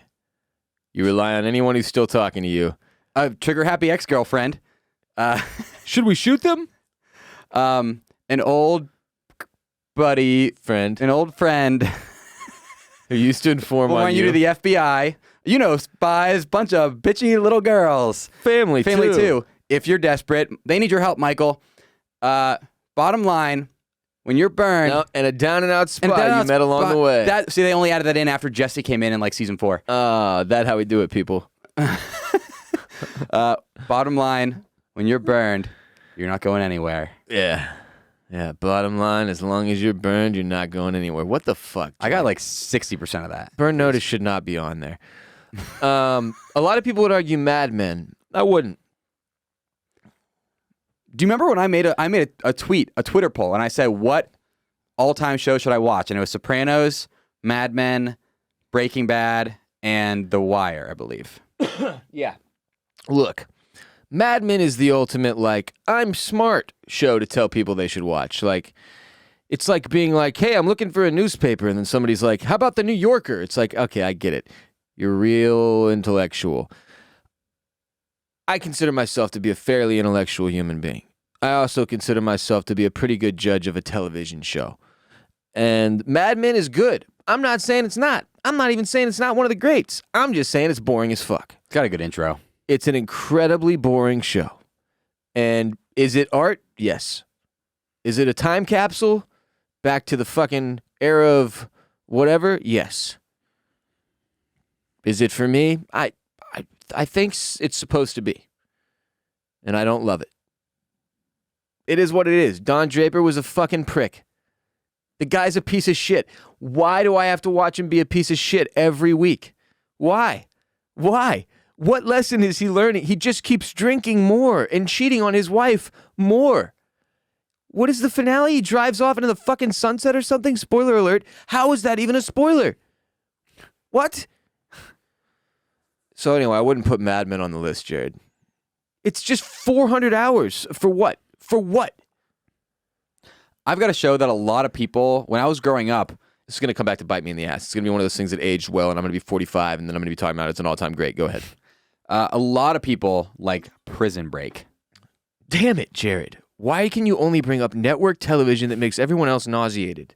A: You rely on anyone who's still talking to you.
B: Trigger happy ex-girlfriend.
A: Should we shoot them?
B: An old buddy,
A: An
B: old friend
A: who used to inform on
B: you to the FBI. You know, spies, bunch of bitchy little girls.
A: Family
B: too. If you're desperate, they need your help, Michael. Bottom line, when you're burned,
A: No, and a down and out spot you met along the way.
B: See, they only added that in after Jesse came in like season 4.
A: That's how we do it, people.
B: Bottom line, when you're burned, you're not going anywhere.
A: Yeah. Yeah, bottom line, as long as you're burned, you're not going anywhere. What the fuck?
B: I got like 60% of that.
A: Burn Notice should not be on there. A lot of people would argue Mad Men. I wouldn't.
B: Do you remember when I made a Twitter poll, and I said, what all-time show should I watch? And it was Sopranos, Mad Men, Breaking Bad, and The Wire, I believe.
A: Yeah. Look, Mad Men is the ultimate, like, I'm smart show to tell people they should watch. Like, it's like being like, hey, I'm looking for a newspaper, and then somebody's like, how about the New Yorker? It's like, okay, I get it. You're real intellectual. I consider myself to be a fairly intellectual human being. I also consider myself to be a pretty good judge of a television show. And Mad Men is good. I'm not saying it's not. I'm not even saying it's not one of the greats. I'm just saying it's boring as fuck.
B: It's got a good intro.
A: It's an incredibly boring show. And is it art? Yes. Is it a time capsule back to the fucking era of whatever? Yes. Is it for me? I think it's supposed to be. And I don't love it. It is what it is. Don Draper was a fucking prick. The guy's a piece of shit. Why do I have to watch him be a piece of shit every week? Why? Why? What lesson is he learning? He just keeps drinking more and cheating on his wife more. What is the finale? He drives off into the fucking sunset or something? Spoiler alert. How is that even a spoiler? What? So anyway, I wouldn't put Mad Men on the list, Jared. It's just 400 hours. For what? For what?
B: I've got a show that a lot of people, when I was growing up,
A: This is going to come back to bite me in the ass. It's going to be one of those things that aged well, and I'm going to be 45, and then I'm going to be talking about it's an all-time great. Go ahead.
B: a lot of people like Prison Break.
A: Damn it, Jared. Why can you only bring up network television that makes everyone else nauseated?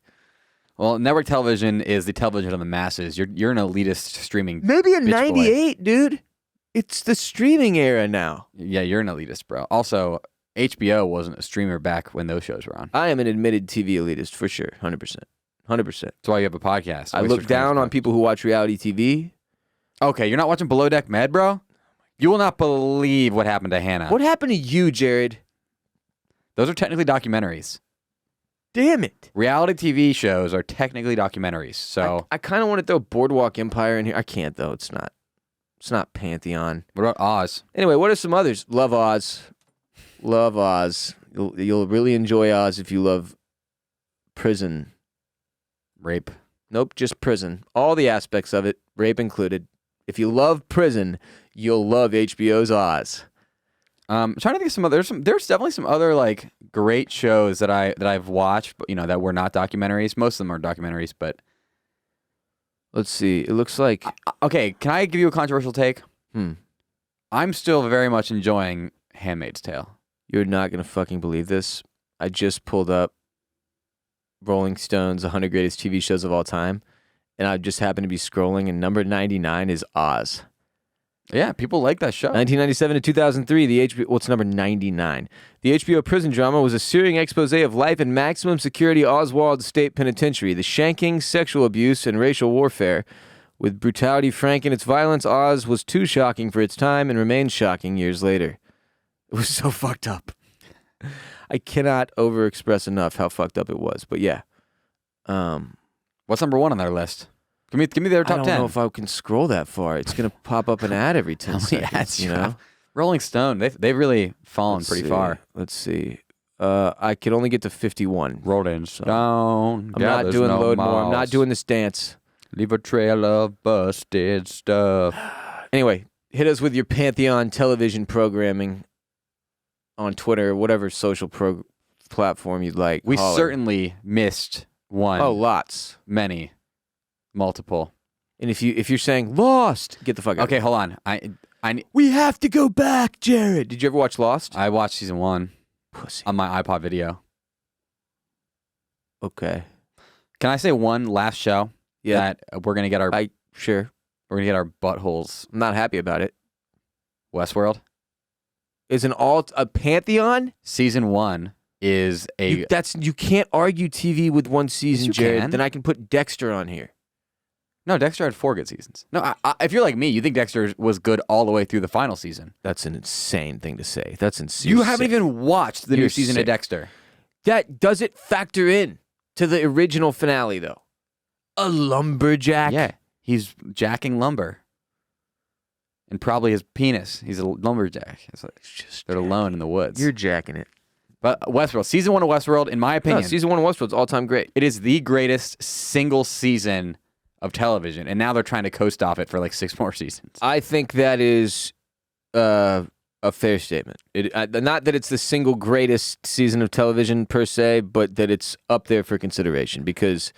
B: Well, network television is the television of the masses. You're an elitist streaming.
A: Maybe in
B: bitch boy.
A: 98, dude. It's the streaming era now.
B: Yeah, you're an elitist, bro. Also, HBO wasn't a streamer back when those shows were on.
A: I am an admitted TV elitist for sure. 100%. 100%.
B: That's why you have a podcast.
A: I look down on people who watch reality TV.
B: Okay, you're not watching Below Deck Med, bro? You will not believe what happened to Hannah.
A: What happened to you, Jared?
B: Those are technically documentaries.
A: Damn it.
B: Reality TV shows are technically documentaries. So
A: I kind of want to throw Boardwalk Empire in here. I can't, though. It's not. It's not Pantheon.
B: What about Oz?
A: Anyway, what are some others? Love Oz. Love Oz. You'll really enjoy Oz if you love prison.
B: Rape.
A: Nope, just prison. All the aspects of it, rape included. If you love prison, you'll love HBO's Oz.
B: I'm trying to think of some other. There's definitely some other like great shows that I've watched, but that were not documentaries. Most of them are documentaries, but
A: Let's see. It looks like
B: okay. Can I give you a controversial take?
A: Hmm.
B: I'm still very much enjoying Handmaid's Tale.
A: You're not gonna fucking believe this. I just pulled up Rolling Stone's 100 Greatest TV Shows of All Time, and I just happened to be scrolling, and number 99 is Oz.
B: Yeah, people like that show.
A: 1997 to 2003, the HBO, what's number 99? The HBO prison drama was a searing expose of life in maximum security Oswald State Penitentiary. The shanking, sexual abuse, and racial warfare. With brutality frank in its violence, Oz was too shocking for its time and remains shocking years later. It was so fucked up. I cannot overexpress enough how fucked up it was, but yeah.
B: What's number one on their list? Give me their top 10.
A: I don't know if I can scroll that far. It's going to pop up an ad every 10 seconds, you know?
B: Rolling Stone, they've really fallen pretty far.
A: Let's see. I could only get to 51.
B: Rolling Stone.
A: I'm not doing load more. I'm not doing this dance.
B: Leave a trail of busted stuff.
A: Anyway, hit us with your Pantheon television programming on Twitter, whatever social platform you'd like.
B: We
A: Holler.
B: certainly missed one.
A: Oh, lots.
B: Many. Multiple.
A: And if you're saying Lost, get the fuck out.
B: Okay, hold on.
A: We have to go back, Jared. Did you ever watch Lost?
B: I watched season 1
A: Pussy.
B: on my iPod video.
A: Okay.
B: Can I say one last show?
A: Yeah.
B: That we're gonna get our
A: Sure.
B: we're gonna get our buttholes.
A: I'm not happy about it.
B: Westworld.
A: Is a Pantheon?
B: Season 1 is a.
A: You can't argue TV with one season,
B: you
A: Jared.
B: can.
A: Then I can put Dexter on here.
B: No, Dexter had 4 good seasons. No, if you're like me, you think Dexter was good all the way through the final season.
A: That's an insane thing to say. That's insane.
B: You haven't even watched the new
A: You're
B: season
A: sick.
B: of Dexter.
A: That does it factor in to the original finale though? A lumberjack.
B: Yeah, he's jacking lumber. And probably his penis. He's a lumberjack. It's like, they're alone in the woods.
A: You're jacking it.
B: But Westworld, season 1 of Westworld, in my opinion,
A: No, season 1 of Westworld's all-time great.
B: it is the greatest single season of television. And now they're trying to coast off it for like 6 more seasons.
A: I think that is a fair statement. Not that it's the single greatest season of television per se, but that it's up there for consideration because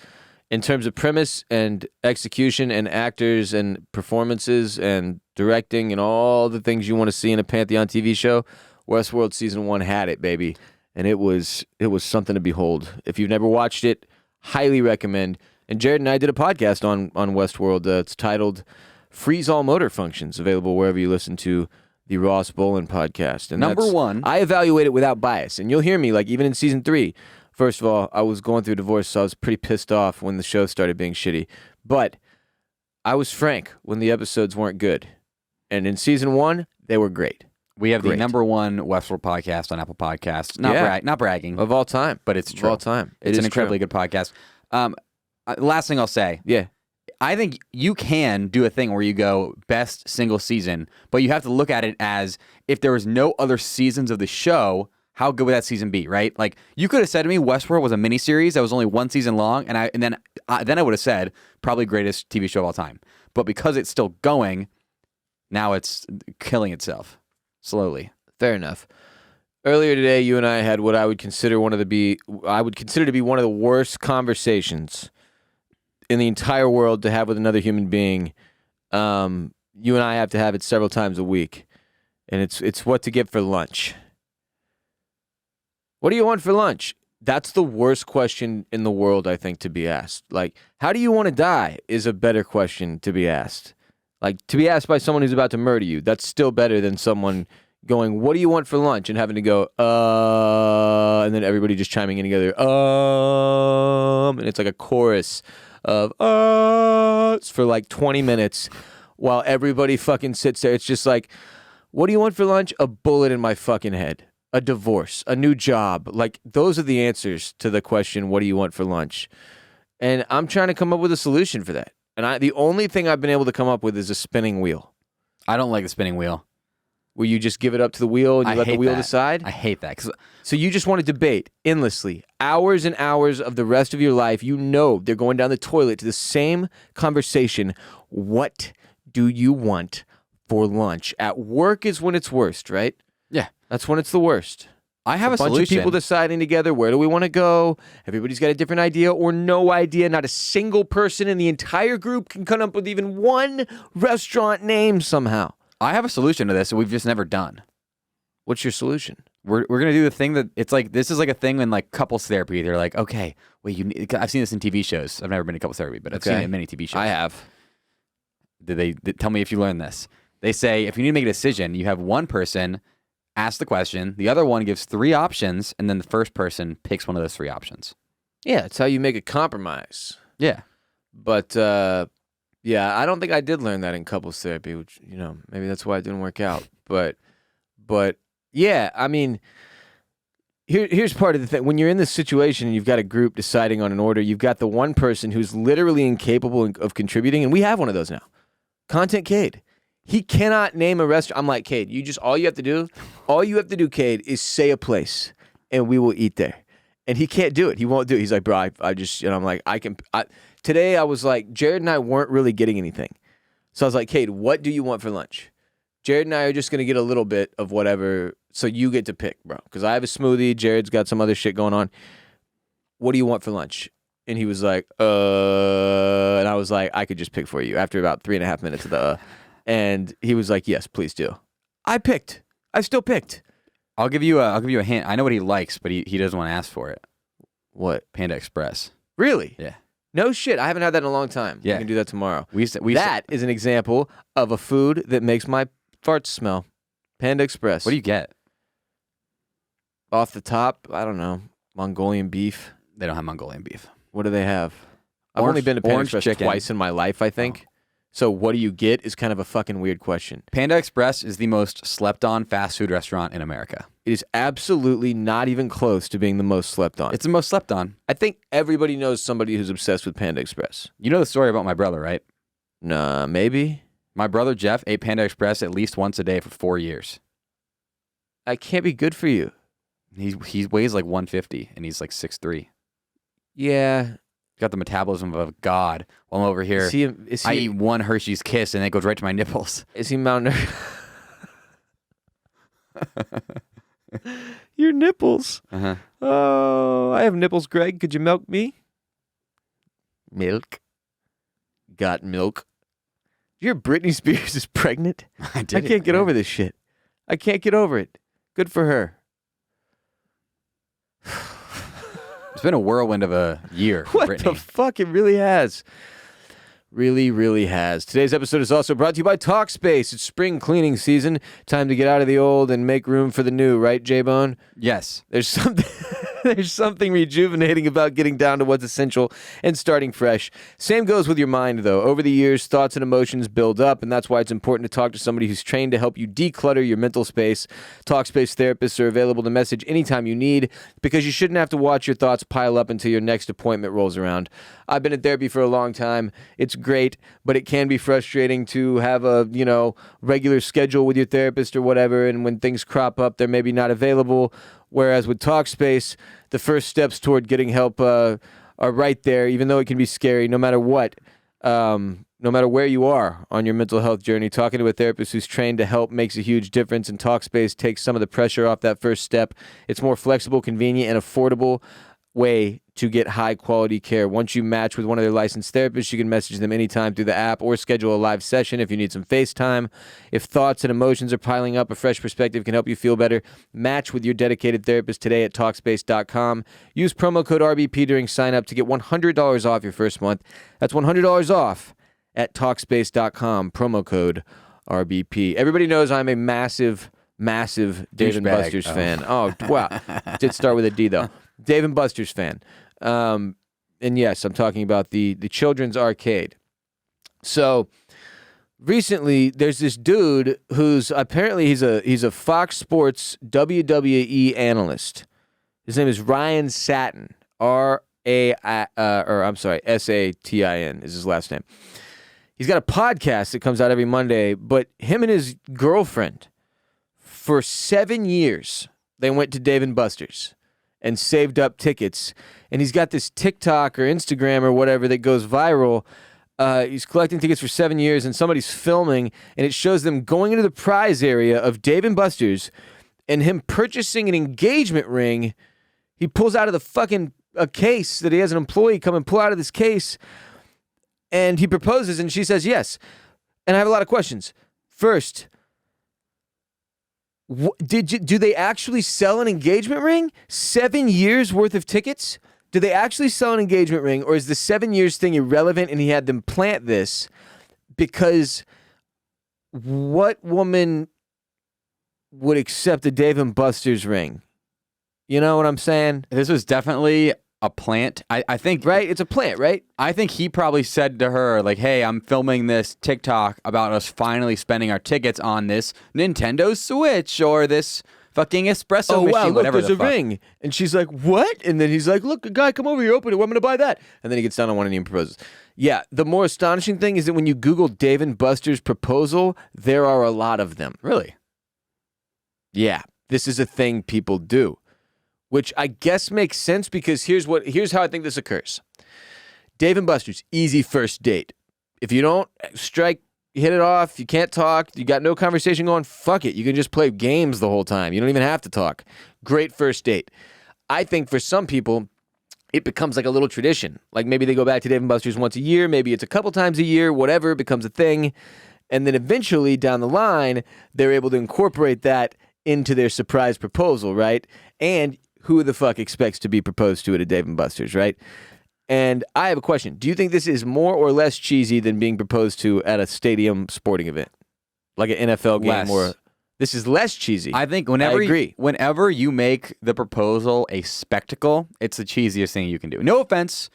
A: in terms of premise and execution and actors and performances and directing and all the things you want to see in a Pantheon TV show, Westworld season 1 had it, baby. And it was something to behold. If you've never watched it, highly recommend. And Jared and I did a podcast on Westworld. It's titled Freeze All Motor Functions, available wherever you listen to the Ross Bolen podcast. And
B: Number 1.
A: I evaluate it without bias. And you'll hear me, like even in season 3, first of all, I was going through a divorce, so I was pretty pissed off when the show started being shitty. But I was frank when the episodes weren't good. And in season 1, they were great.
B: We have the
A: Great.
B: number 1 Westworld podcast on Apple Podcasts. Not bragging,
A: Of all time.
B: but it's
A: Of
B: true.
A: all time.
B: It's an incredibly good podcast. Last thing I'll say.
A: Yeah.
B: I think you can do a thing where you go best single season, but you have to look at it as if there was no other seasons of the show, how good would that season be, right? Like you could have said to me Westworld was a miniseries that was only 1 season long, and then I would have said probably greatest TV show of all time. But because it's still going, now it's killing itself slowly.
A: Fair enough. Earlier today, you and I had what I would consider to be one of the worst conversations in the entire world to have with another human being. You and I have to have it several times a week, and it's what to get for lunch. What do you want for lunch? That's the worst question in the world, I think, to be asked. Like, how do you want to die is a better question to be asked. Like, to be asked by someone who's about to murder you, that's still better than someone going, what do you want for lunch? And having to go, and then everybody just chiming in together, and it's like a chorus of, for like 20 minutes while everybody fucking sits there. It's just like, what do you want for lunch? A bullet in my fucking head. A divorce, a new job. Like, those are the answers to the question, what do you want for lunch? And I'm trying to come up with a solution for that. And the only thing I've been able to come up with is a spinning wheel.
B: I don't like the spinning wheel.
A: Where you just give it up to the wheel and you let the wheel decide?
B: I hate that.
A: So you just want to debate endlessly, hours and hours of the rest of your life. You know they're going down the toilet to the same conversation. What do you want for lunch? At work is when it's worst, right?
B: Yeah.
A: That's when it's the worst.
B: I have a
A: bunch
B: solution.
A: of people deciding together, where do we want to go? Everybody's got a different idea or no idea. Not a single person in the entire group can come up with even one restaurant name somehow.
B: I have a solution to this that we've just never done.
A: What's your solution?
B: We're going to do the thing that it's like, this is like a thing in like couples therapy. They're like, okay, wait, I've seen this in TV shows. I've never been to couples therapy, but I've seen it in many TV shows.
A: I have.
B: They tell me if you learn this. They say, if you need to make a decision, you have one person ask the question, the other one gives 3 options, and then the first person picks one of those 3 options.
A: Yeah, it's how you make a compromise.
B: Yeah.
A: But, yeah, I don't think I did learn that in couples therapy, which, maybe that's why it didn't work out. But yeah, I mean, here's part of the thing. When you're in this situation and you've got a group deciding on an order, you've got the one person who's literally incapable of contributing, and we have one of those now. Content Cade. He cannot name a restaurant. I'm like, Cade, all you have to do, Cade, is say a place, and we will eat there. And he can't do it. He won't do it. He's like, bro, I just, I'm like, today I was like, Jared and I weren't really getting anything. So I was like, Cade, what do you want for lunch? Jared and I are just going to get a little bit of whatever, so you get to pick, bro. Because I have a smoothie. Jared's got some other shit going on. What do you want for lunch? And he was like, and I was like, I could just pick for you after about 3.5 minutes of the And he was like, yes, please do. I still picked.
B: I'll give you a hint. I know what he likes, but he doesn't want to ask for it.
A: What?
B: Panda Express.
A: Really?
B: Yeah.
A: No shit. I haven't had that in a long time.
B: Yeah.
A: We can do that tomorrow.
B: That
A: is an example of a food that makes my farts smell. Panda Express.
B: What do you get?
A: Off the top, I don't know. Mongolian beef.
B: They don't have Mongolian beef.
A: What do they have? I've only been to Panda Express
B: chicken.
A: Twice in my life, I think. Oh. So what do you get is kind of a fucking weird question.
B: Panda Express is the most slept on fast food restaurant in America.
A: It is absolutely not even close to being the most slept on.
B: It's the most slept on.
A: I think everybody knows somebody who's obsessed with Panda Express.
B: You know the story about my brother, right?
A: Nah, maybe.
B: My brother Jeff ate Panda Express at least once a day for 4 years.
A: That can't be good for you.
B: He weighs like 150 and he's like 6'3".
A: Yeah.
B: Got the metabolism of a god. While I'm over here, I eat one Hershey's Kiss and it goes right to my nipples.
A: Is he malnourished? Your nipples.
B: Uh-huh.
A: Oh, I have nipples, Greg. Could you milk me? Milk. Got milk. You hear Britney Spears is pregnant?
B: I
A: can't get over this shit. I can't get over it. Good for her.
B: It's been a whirlwind of a year.
A: What
B: Britney.
A: the fuck? It really has. Really, really has. Today's episode is also brought to you by Talkspace. It's spring cleaning season. Time to get out of the old and make room for the new, right, J-Bone?
B: Yes.
A: There's something... There's something rejuvenating about getting down to what's essential and starting fresh. Same goes with your mind, though. Over the years, thoughts and emotions build up, and that's why it's important to talk to somebody who's trained to help you declutter your mental space. Talkspace therapists are available to message anytime you need, because you shouldn't have to watch your thoughts pile up until your next appointment rolls around. I've been in therapy for a long time. It's great, but it can be frustrating to have a, regular schedule with your therapist or whatever, and when things crop up, they're maybe not available. Whereas with Talkspace, the first steps toward getting help are right there, even though it can be scary, no matter what. No matter where you are on your mental health journey, talking to a therapist who's trained to help makes a huge difference, and Talkspace takes some of the pressure off that first step. It's more flexible, convenient, and affordable way to get high-quality care. Once you match with one of their licensed therapists, you can message them anytime through the app or schedule a live session if you need some FaceTime. If thoughts and emotions are piling up, a fresh perspective can help you feel better. Match with your dedicated therapist today at Talkspace.com. Use promo code RBP during sign-up to get $100 off your first month. That's $100 off at Talkspace.com. Promo code RBP. Everybody knows I'm a massive Dave & Buster's fan. Oh, wow. Did start with a D, though. Dave & Buster's fan. And yes, I'm talking about the children's arcade. So recently, there's this dude who's apparently he's a Fox Sports WWE analyst. His name is Ryan Satin. S-A-T-I-N is his last name. He's got a podcast that comes out every Monday, but him and his girlfriend, for 7 years, they went to Dave & Buster's and saved up tickets. And he's got this TikTok or Instagram or whatever that goes viral. He's collecting tickets for 7 years, and somebody's filming, and it shows them going into the prize area of Dave & Buster's and him purchasing an engagement ring. He pulls out of a case that he has an employee come and pull out of this case, and he proposes, and she says yes. And I have a lot of questions. First, do they actually sell an engagement ring? 7 years worth of tickets? Do they actually sell an engagement ring, or is the 7 years thing irrelevant and he had them plant this? Because what woman would accept a Dave & Buster's ring? You know what I'm saying?
B: This was definitely a plant. I think,
A: right? It's a plant, right?
B: I think he probably said to her, like, hey, I'm filming this TikTok about us finally spending our tickets on this Nintendo Switch or this fucking espresso machine,
A: wow, look,
B: whatever
A: there's a ring. And she's like, what? And then he's like, look, a guy, come over here, open it. Well, I'm going to buy that. And then he gets down on one knee and proposes. Yeah, the more astonishing thing is that when you Google Dave & Buster's proposal, there are a lot of them.
B: Really?
A: Yeah, this is a thing people do. Which I guess makes sense, because here's how I think this occurs. Dave & Buster's, easy first date. If you don't hit it off, you can't talk, you got no conversation going, fuck it. You can just play games the whole time. You don't even have to talk. Great first date. I think for some people, it becomes like a little tradition. Like maybe they go back to Dave & Buster's once a year, maybe it's a couple times a year, whatever, it becomes a thing. And then eventually down the line, they're able to incorporate that into their surprise proposal, right? And who the fuck expects to be proposed to at a Dave & Buster's, right? And I have a question. Do you think this is more or less cheesy than being proposed to at a stadium sporting event? Like an NFL game?
B: Less.
A: Or this is less cheesy.
B: I think
A: I agree.
B: Whenever you make the proposal a spectacle, it's the cheesiest thing you can do. No offense.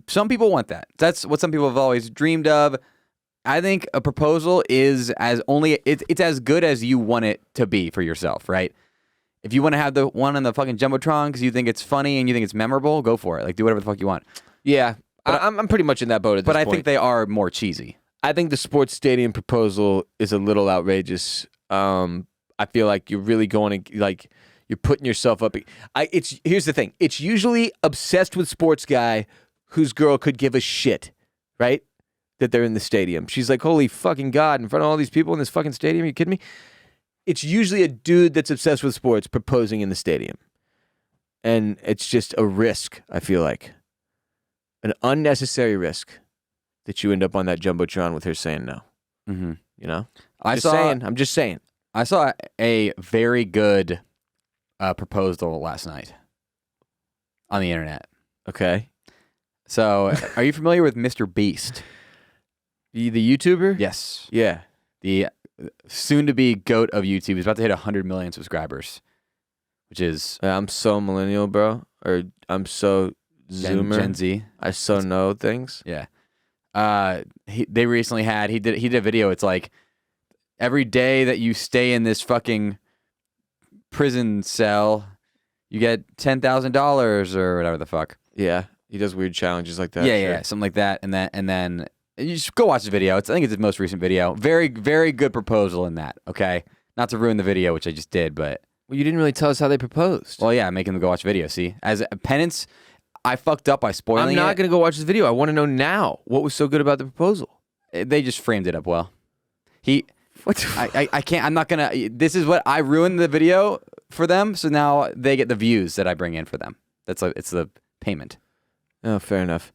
B: Some people want that. That's what some people have always dreamed of. I think a proposal is it's as good as you want it to be for yourself, right? If you want to have the one on the fucking Jumbotron because you think it's funny and you think it's memorable, go for it. Like, do whatever the fuck you want.
A: Yeah, I'm pretty much in that boat at this point.
B: But I think they are more cheesy.
A: I think the sports stadium proposal is a little outrageous. I feel like you're really going to, like, you're putting yourself up. Here's the thing. It's usually obsessed with sports guy whose girl could give a shit, right? That they're in the stadium. She's like, holy fucking God, in front of all these people in this fucking stadium? Are you kidding me? It's usually a dude that's obsessed with sports proposing in the stadium. And it's just a risk, I feel like. An unnecessary risk that you end up on that Jumbotron with her saying no.
B: Mm-hmm.
A: You know?
B: I'm
A: just saying.
B: I saw a very good proposal last night on the internet.
A: Okay.
B: So, are you familiar with Mr. Beast?
A: The YouTuber?
B: Yes.
A: Yeah.
B: The soon-to-be GOAT of YouTube. He's about to hit 100 million subscribers. which is
A: I'm so millennial, bro. Or I'm so Zoomer.
B: Gen Z.
A: I so know things.
B: Yeah. They recently he did a video. It's like every day that you stay in this fucking prison cell, you get $10,000 or whatever the fuck.
A: Yeah, he does weird challenges like that.
B: Yeah,
A: sure.
B: yeah, something like that. And then you just go watch the video. I think it's his most recent video. Very, very good proposal in that. Okay, not to ruin the video, which I just did, but
A: Well, you didn't really tell us how they proposed.
B: well, yeah, making them go watch the video. See, as a penance, I fucked up by spoiling
A: I'm not
B: it.
A: going to go watch this video. I want to know now what was so good about the proposal.
B: They just framed it up well.
A: What?
B: I can't. I'm not gonna. This is what I ruined the video for them. So now they get the views that I bring in for them. It's the payment.
A: Oh, fair enough.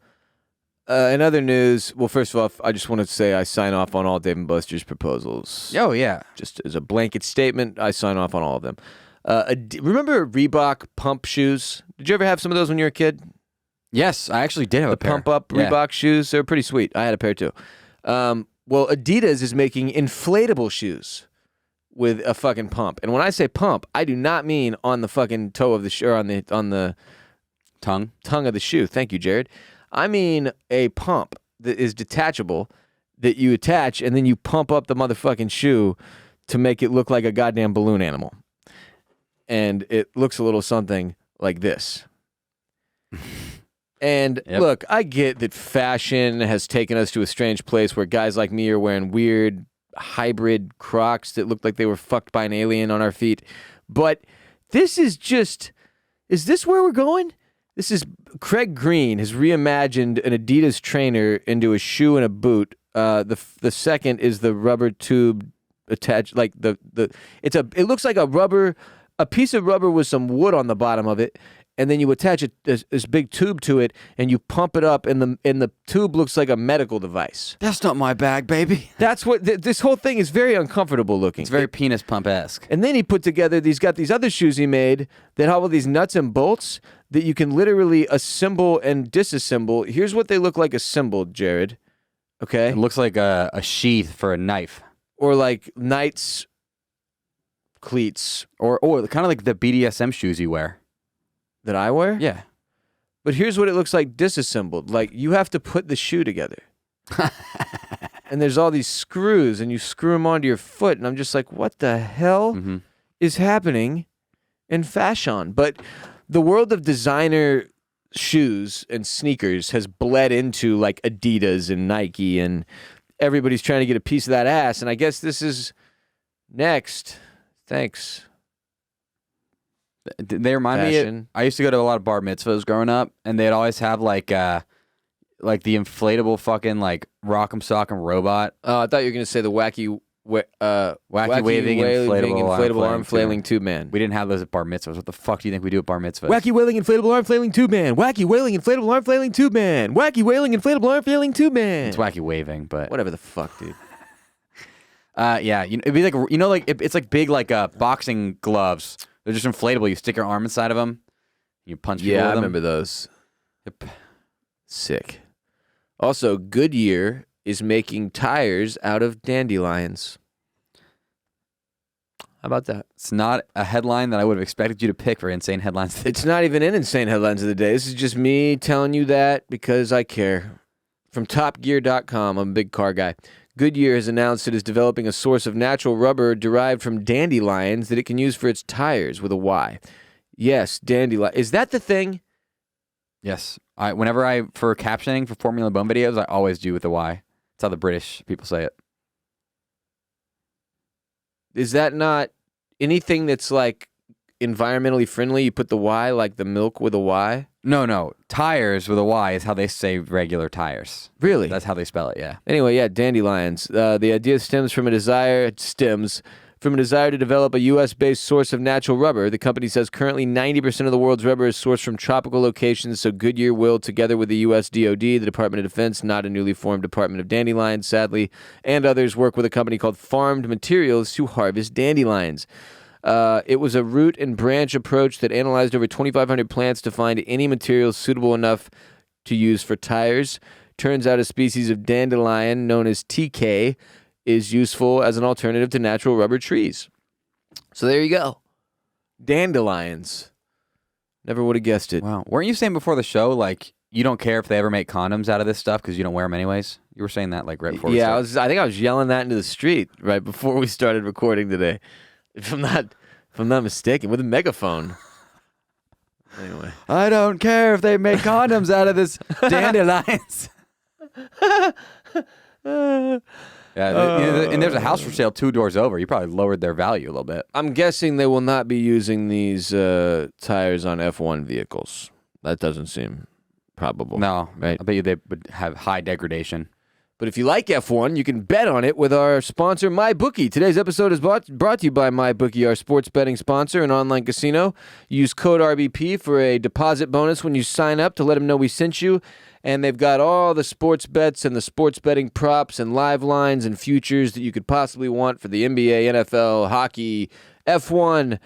A: In other news, well, first of all, I just want to say I sign off on all Dave and Buster's proposals.
B: Oh yeah.
A: Just as a blanket statement, I sign off on all of them. Remember Reebok pump shoes? Did you ever have some of those when you were a kid?
B: Yes, I actually did have a pair.
A: Pump up Reebok shoes. They're pretty sweet. I had a pair too. Well, Adidas is making inflatable shoes with a fucking pump. And when I say pump, I do not mean on the fucking toe of the shoe, or on the
B: tongue
A: of the shoe. Thank you, Jared. I mean a pump that is detachable that you attach and then you pump up the motherfucking shoe to make it look like a goddamn balloon animal. And it looks a little something like this. And look, I get that fashion has taken us to a strange place where guys like me are wearing weird hybrid Crocs that look like they were fucked by an alien on our feet. But this is this where we're going? This is Craig Green has reimagined an Adidas trainer into a shoe and a boot. The second is the rubber tube attached, like it looks like a piece of rubber with some wood on the bottom of it. And then you attach this big tube to it, and you pump it up, and the tube looks like a medical device.
B: That's not my bag, baby.
A: That's what this whole thing is. Very uncomfortable looking.
B: It's very penis pump-esque.
A: And then he put together. He's got these other shoes he made that have all these nuts and bolts that you can literally assemble and disassemble. Here's what they look like assembled, Jared. Okay,
B: It looks like a sheath for a knife,
A: or like knights cleats
B: or kind of like the BDSM shoes you wear.
A: that I wear.
B: Yeah.
A: But here's what it looks like disassembled. Like you have to put the shoe together. And there's all these screws, and you screw them onto your foot, and I'm just like, what the hell is happening in fashion? But the world of designer shoes and sneakers has bled into like Adidas and Nike, and everybody's trying to get a piece of that ass. And I guess this is next. Thanks.
B: They remind
A: Fashion.
B: me. I used to go to a lot of bar mitzvahs growing up, and they'd always have like the inflatable fucking like rock'em sock'em robot.
A: Oh, I thought you were gonna say the wacky
B: waving
A: inflatable arm flailing tube man.
B: We didn't have those at bar mitzvahs. What the fuck do you think we do at bar mitzvahs?
A: Wacky wailing inflatable arm flailing tube man. Wacky wailing inflatable arm flailing tube man. Wacky wailing inflatable arm flailing tube man.
B: It's wacky waving, but
A: Whatever the fuck, dude.
B: yeah, it'd be like like it's like big like boxing gloves. They're just inflatable. You stick your arm inside of them. You punch people with
A: Yeah, I
B: them.
A: remember those.
B: Yep.
A: Sick. Also, Goodyear is making tires out of dandelions. How about that?
B: It's not a headline that I would have expected you to pick for insane headlines.
A: It's not even in Insane Headlines of the Day. This is just me telling you that because I care. From topgear.com, I'm a big car guy. Goodyear has announced it is developing a source of natural rubber derived from dandelions that it can use for its tires with a Y. Yes, dandelion. Is that the thing?
B: Yes. Whenever for captioning for Formula Bone videos, I always do with the Y. It's how the British people say it.
A: Is that not anything that's like environmentally friendly? You put the Y, like the milk with a Y?
B: No. Tires with a Y is how they say regular tires.
A: Really?
B: That's how they spell it, yeah.
A: Anyway, yeah, dandelions. The idea stems from a desire to develop a U.S.-based source of natural rubber. The company says currently 90% of the world's rubber is sourced from tropical locations, so Goodyear will, together with the U.S. DoD, the Department of Defense, not a newly formed Department of Dandelions, sadly, and others, work with a company called Farmed Materials to harvest dandelions. It was a root and branch approach that analyzed over 2,500 plants to find any materials suitable enough to use for tires. Turns out a species of dandelion known as TK is useful as an alternative to natural rubber trees. So there you go. Dandelions. Never would have guessed it.
B: Wow. Weren't you saying before the show, like, you don't care if they ever make condoms out of this stuff because you don't wear them anyways? You were saying that, like, right before we started.
A: I think I was yelling that into the street right before we started recording today. If I'm not mistaken, with a megaphone. Anyway.
B: I don't care if they make condoms out of this dandelions. And there's a house for sale 2 doors over. You probably lowered their value a little bit.
A: I'm guessing they will not be using these tires on F1 vehicles. That doesn't seem probable.
B: No,
A: right?
B: I bet you they would have high degradation.
A: But if you like F1, you can bet on it with our sponsor, MyBookie. Today's episode is brought to you by MyBookie, our sports betting sponsor and online casino. Use code RBP for a deposit bonus when you sign up to let them know we sent you. And they've got all the sports bets and the sports betting props and live lines and futures that you could possibly want for the NBA, NFL, hockey, F1,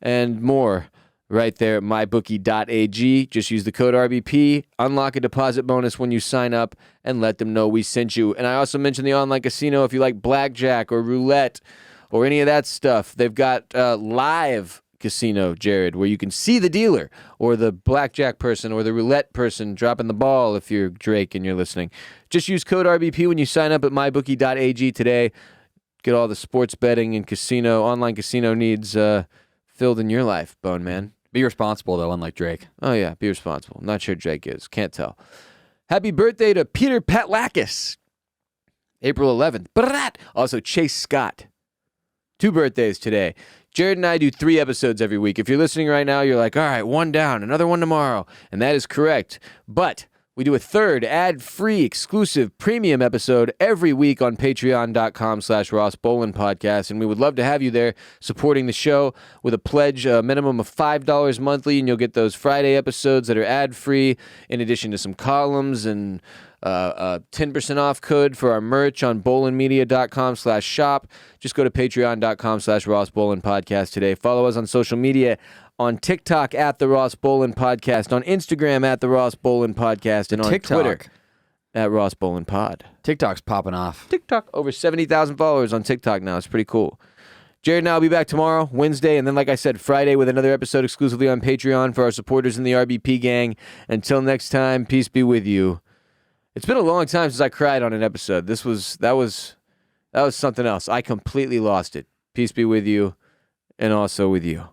A: and more. Right there at MyBookie.ag. Just use the code RBP, unlock a deposit bonus when you sign up, and let them know we sent you. And I also mentioned the online casino. If you like blackjack or roulette or any of that stuff, they've got live casino, Jared, where you can see the dealer or the blackjack person or the roulette person dropping the ball if you're Drake and you're listening. Just use code RBP when you sign up at MyBookie.ag today. Get all the sports betting and online casino needs filled in your life, Bone Man.
B: Be responsible, though, unlike Drake.
A: Oh, yeah, be responsible. Not sure Drake is. Can't tell. Happy birthday to Peter Patlakis. April 11th. Also, Chase Scott. 2 birthdays today. Jared and I do 3 episodes every week. If you're listening right now, you're like, all right, 1 down, another one tomorrow. And that is correct. But we do a 3rd ad-free exclusive premium episode every week on patreon.com/Ross Bolen Podcast. And we would love to have you there supporting the show with a pledge, a minimum of $5 monthly. And you'll get those Friday episodes that are ad-free in addition to some columns and a 10% off code for our merch on bolenmedia.com/shop. Just go to patreon.com/Ross Bolen Podcast today. Follow us on social media. On TikTok at the Ross Bolen Podcast, on Instagram at the Ross Bolen Podcast, and on Twitter at Ross Bolen Pod.
B: TikTok's popping off.
A: TikTok, over 70,000 followers on TikTok now. It's pretty cool. Jared and I will be back tomorrow, Wednesday, and then, like I said, Friday with another episode exclusively on Patreon for our supporters in the RBP gang. Until next time, peace be with you. It's been a long time since I cried on an episode. That was something else. I completely lost it. Peace be with you, and also with you.